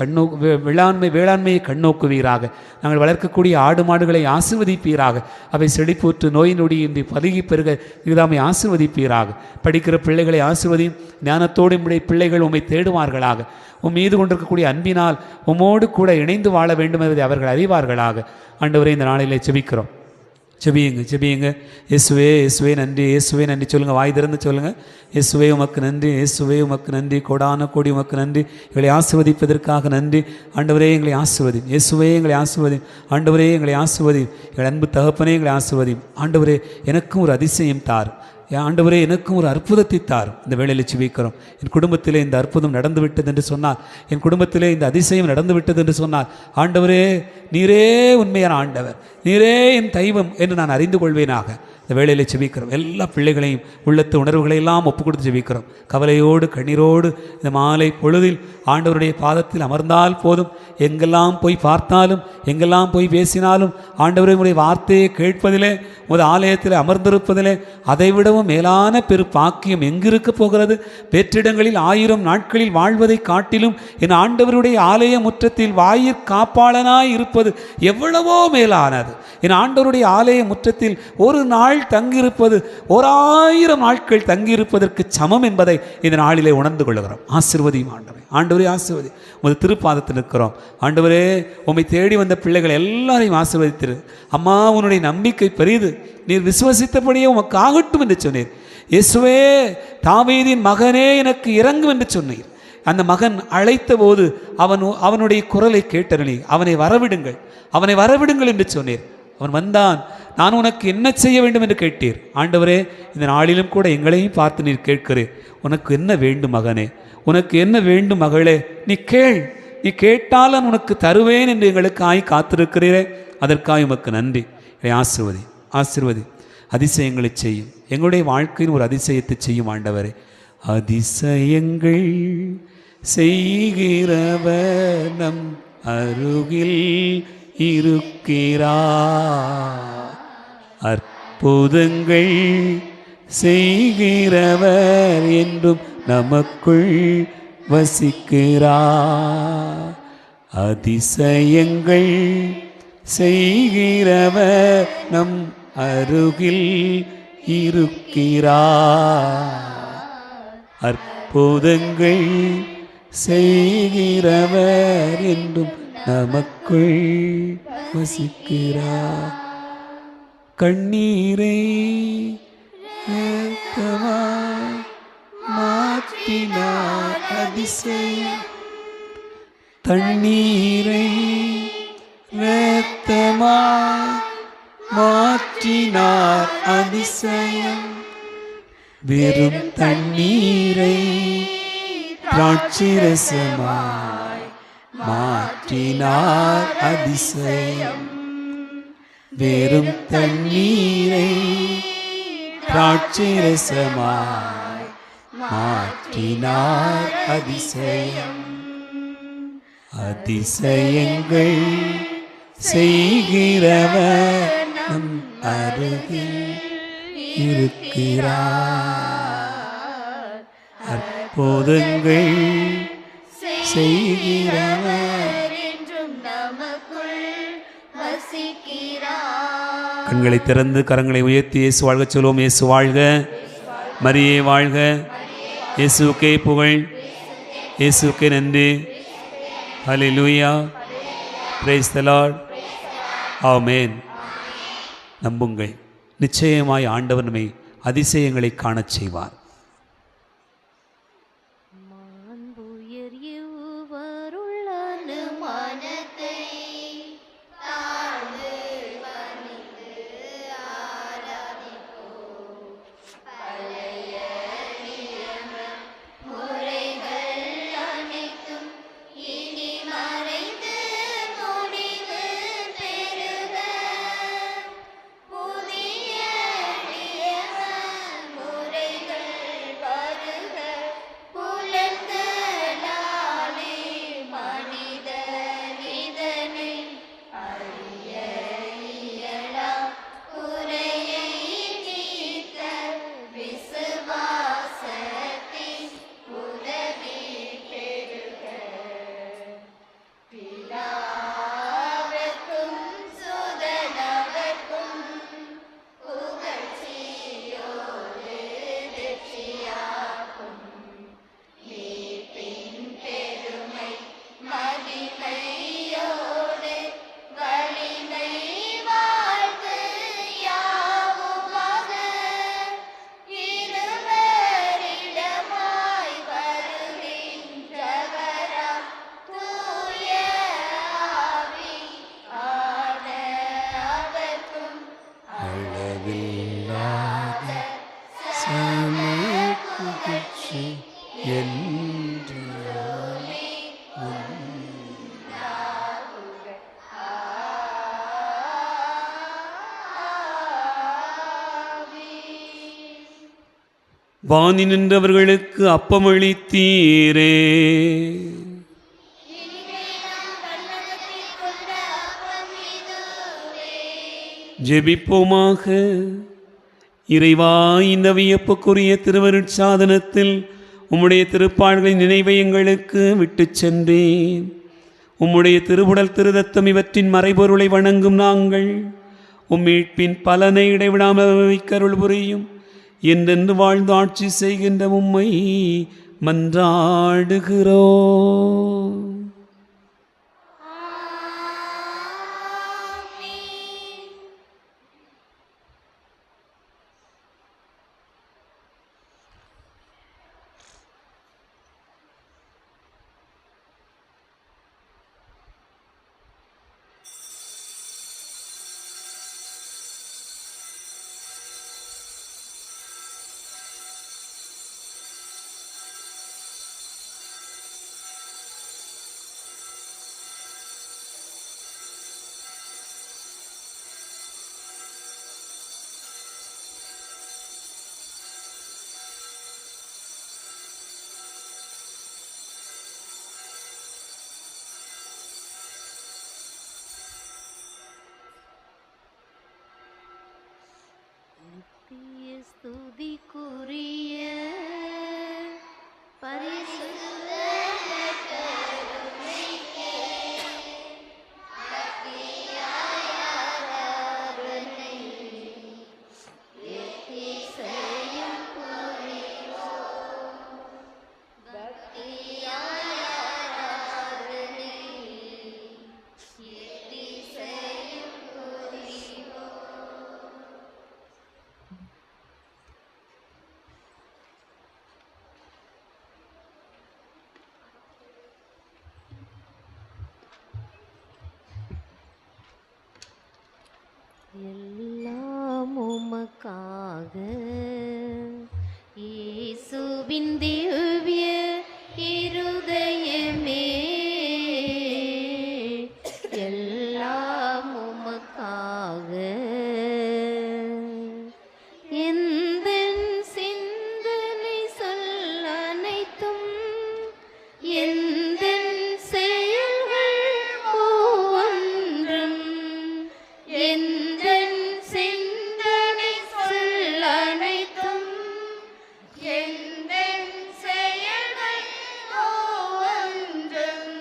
வேளாண்மையை கண்ணோக்குவீராக. நாங்கள் வளர்க்கக்கூடிய ஆடு மாடுகளை ஆசீர்வதிப்பீராக. அவை செழிப்புற்று நோய் நொடியின்றி பதுகி பெருக இதாமை ஆசீர்வதிப்பீராக. படிக்கிற பிள்ளைகளை ஆசீர்வதியும். ஞானத்தோடு நம்முடைய பிள்ளைகள் உம்மை தேடுவார்களாக. உம் மீது கொண்டிருக்கக்கூடிய அன்பினால் உம்மோடு கூட இணைந்து வாழ வேண்டும் என்பதை அவர்கள் அறிவார்களாக. ஆண்டவரே, இந்த நாளிலே செபிக்கிறோம். செபியுங்க, செபியுங்க. இயேசுவே, இயேசுவே நன்றி. இயேசுவே நன்றி சொல்லுங்கள். வாய் திறந்து சொல்லுங்கள். இயேசுவே, உமக்கு நன்றி. இயேசுவே, உமக்கு நன்றி. கோடான கோடி உமக்கு நன்றி. எங்களை ஆசீர்வதிப்பதற்காக நன்றி. ஆண்டவரே, எங்களை ஆசீர்வதி. இயேசுவே, எங்களை ஆசீர்வதி. ஆண்டவரே, எங்களை ஆசீர்வதி. எங்கள் அன்பு தகப்பனே, எங்களை ஆசீர்வதி. ஆண்டவரே, எனக்கும் ஒரு அதிசயம் தார். ஆண்டவரே, எனக்கும் ஒரு அற்புதத்தை தாரும். இந்த வேளையில் செபிக்கிறோம். என் குடும்பத்திலே இந்த அற்புதம் நடந்து விட்டது என்று சொன்னால், என் குடும்பத்திலே இந்த அதிசயம் நடந்து விட்டது என்று சொன்னால், ஆண்டவரே, நீரே உண்மையான ஆண்டவர், நீரே என் தெய்வம் என்று நான் அறிந்து கொள்வேனாக. இந்த வேளையில் செபிக்கிறோம். எல்லா பிள்ளைகளையும் உள்ளத்து உணர்வுகளையெல்லாம் ஒப்பு கொடுத்து செபிக்கிறோம். கவலையோடு கண்ணீரோடு இந்த மாலை பொழுதில் ஆண்டவருடைய பாதத்தில் அமர்ந்தால் போதும். எங்கெல்லாம் போய் பார்த்தாலும், எங்கெல்லாம் போய் பேசினாலும், ஆண்டவரை உடைய வார்த்தையை கேட்பதிலே, உமது ஆலயத்தில் அமர்ந்திருப்பதிலே அதைவிடவும் மேலான பெரு பாக்கியம் எங்கிருக்க போகிறது? வெற்றிடங்களில் 1000 நாட்களில் வாழ்வதை காட்டிலும் என் ஆண்டவருடைய ஆலய முற்றத்தில் வாயிற் காப்பாளனாய் இருப்பது எவ்வளவோ மேலானது. என் ஆண்டவருடைய ஆலய முற்றத்தில் ஒரு நாள் தங்கியிருப்பது 1000 நாட்கள் தங்கியிருப்பதற்கு சமம் என்பதை இந்த நாளிலே உணர்ந்து கொள்கிறோம். ஆசீர்வதியும் ஆண்டவரே. ஆண்டவரே ஆசீர்வதி. உமது திருப்பாதத்தில் இருக்கிறோம் ஆண்டவரே. உம்மை தேடி வந்த பிள்ளைகள் எல்லாரையும் ஆசீர்வதித்திரு. அம்மா, உன்னுடைய நம்பிக்கை பெரியது, நீர் விசுவசித்தபடியே உமக்கு ஆகட்டும் என்று சொன்னீர். இயேசுவே, தாவீதின் மகனே எனக்கு இறங்கும் என்று சொன்னீர். அந்த மகன் அழைத்த போது அவனுடைய குரலை கேட்டருளி அவனை வரவிடுங்கள் என்று சொன்னீர். அவன் வந்தான். நான் உனக்கு என்ன செய்ய வேண்டும் என்று கேட்டீர். ஆண்டவரே, இந்த நாளிலும் கூட எங்களையும் பார்த்து நீர் கேட்கிறேன். உனக்கு என்ன வேண்டும் மகனே, உனக்கு என்ன வேண்டும் மகளே, நீ கேட்டால் நான் உனக்கு தருவேன் என்று எங்களுக்காய் காத்திருக்கிறீரே, அதற்காக உமக்கு நன்றி. ஆசீர்வதி. அதிசயங்களை செய்யும். எங்களுடைய வாழ்க்கையின் ஒரு அதிசயத்தை செய்யும் ஆண்டவரே. அதிசயங்கள் செய்கிறவர் நம் அருகில் இருக்கிறார். அற்புதங்கள் செய்கிறவர் என்றும் நமக்குள் வசிக்கிறார். அதிசயங்கள் செய்கிறவர் நம் அருகில் இருக்கிறார். அற்புதங்கள் செய்கிறவர் என்றும் நமக்குள் வசிக்கிறார். கண்ணீரை இரத்தமாய் மாற்றினார் அதிசயம். தண்ணீரை இரத்தமாய் மாற்றினார் அதிசயம். வெறும் தண்ணீரை திராட்சரசமாய் மாற்றினார் அதிசயம். வெறும் தண்ணீரை திராட்சரசமாய் மாற்றினார் அதிசயம். அதிசயங்கள் செய்கிறவர் நம் அருகில் இருக்கிறார். அற்புதங்கள் செய்கிறவர் என்றும் நமக்குள் வசிக்கிறார். கண்களை திறந்து கரங்களை உயர்த்தி இயேசு வாழ்க சொல்வோம். இயேசு வாழ்க, மரியே வாழ்க. இயேசுக்கே புகழ், இயேசுக்கே நன்றி. ஹல்லேலூயா, பிரைஸ் தி லார்ட், ஆமென். நம்புங்கள், நிச்சயமாய் ஆண்டவர் நம்மை அதிசயங்களை காணச் செய்வார். மாண்புயர் இவ்வருள் மனத்தை தாழ்ந்து பணிந்து ஆராதிப்போம். பழைய நியம முறைகள் அனைத்தும் இனி மறைந்து முடிவு பெறுக. புதிய நியம முறைகள் வருக. புலன்களாலே மனிதன் இதனை அறிய இயலா. குறையை நீக்க விசுவாசத்தின் உதவி பெறுக. பிதாவர்க்கும் சுதனவர்க்கும் புகழ்ச்சியோடு வெற்றியாகும். மீட்பின் பெருமை மகிமையோடு வலிமை வாழ்த்து யாவுமாக. இருவரிடமாய் வருகின்றவரா தூய ஆவி ஆனவர்க்கும் அளவில்லாத சமபுகழ்ச்சி என்று வானி நின்றவர்களுக்கு அப்பமளித்தீரே. ஜெபிப்போமாக. இறைவா, இந்த வியப்புக்குரிய திருவருட்சாதனத்தில் உம்முடைய திருப்பாடுகளின் நினைவை எங்களுக்கு விட்டுச் சென்றேன். உம்முடைய திருவுடல் திருரத்தம் இவற்றின் மறைபொருளை வணங்கும் நாங்கள் உம்மீட்பின் பலனை இடைவிடாமல் அருள் புரியும். என்றென்று வாழ்ந்து ஆட்சி செய்கின்ற உம்மை மன்றாடுகிறோம். நித்திய ஸ்துதிக்குரிய பரிசுத்த எல்லாம் உமக்காக இயேசுவின் திவ்ய இருதயமே, எல்லாம் உமக்காக எந்தன் சிந்தனை சொல் அனைத்தும் எந்தன் செயல்கள் ஒவ்வொன்றும் எந்தன் சிந்தனை சொல் அனைத்தும் எந்தன் செயல்கள் ஒவ்வொன்றும்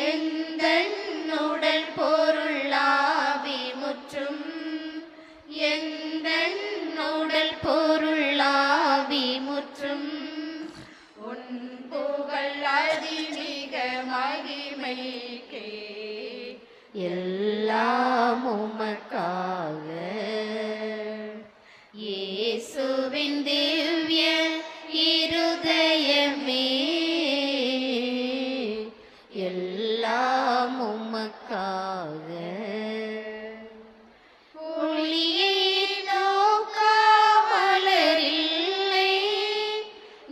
எந்தன் உடல் பொருளாவி முற்றும் எந்தன் உடல் பொருளாவி முற்றும் உன் புகழ் அதிமிக மகிமைக்கே எல்லாம் உமக்காக இயேசுவின் திவ்ய இருதயமே, எல்லாம் உமக்காக ஒளியை நோக்காமலரில்லை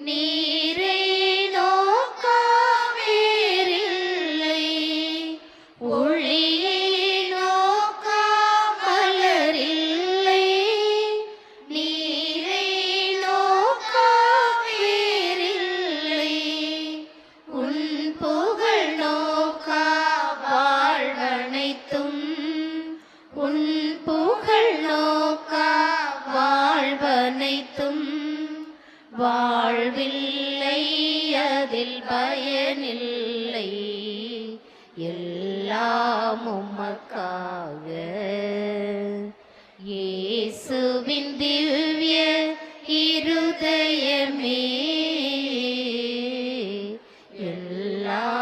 நீரை நோக்காவேரில்லை ஒளியை நோக்காமலரில்லை நீரை நோக்காவேரில்லை உன் புகழ் நோக்கா வாழ்வனைத்தும் உன் புகழ் நோக்கா வாழ்வனைத்தும் வாழ்வில்லை அதில் பயனில்லை எல்லாம் உமக்காக இயேசுவின் திவ்ய இருதயமே, எல்லாம்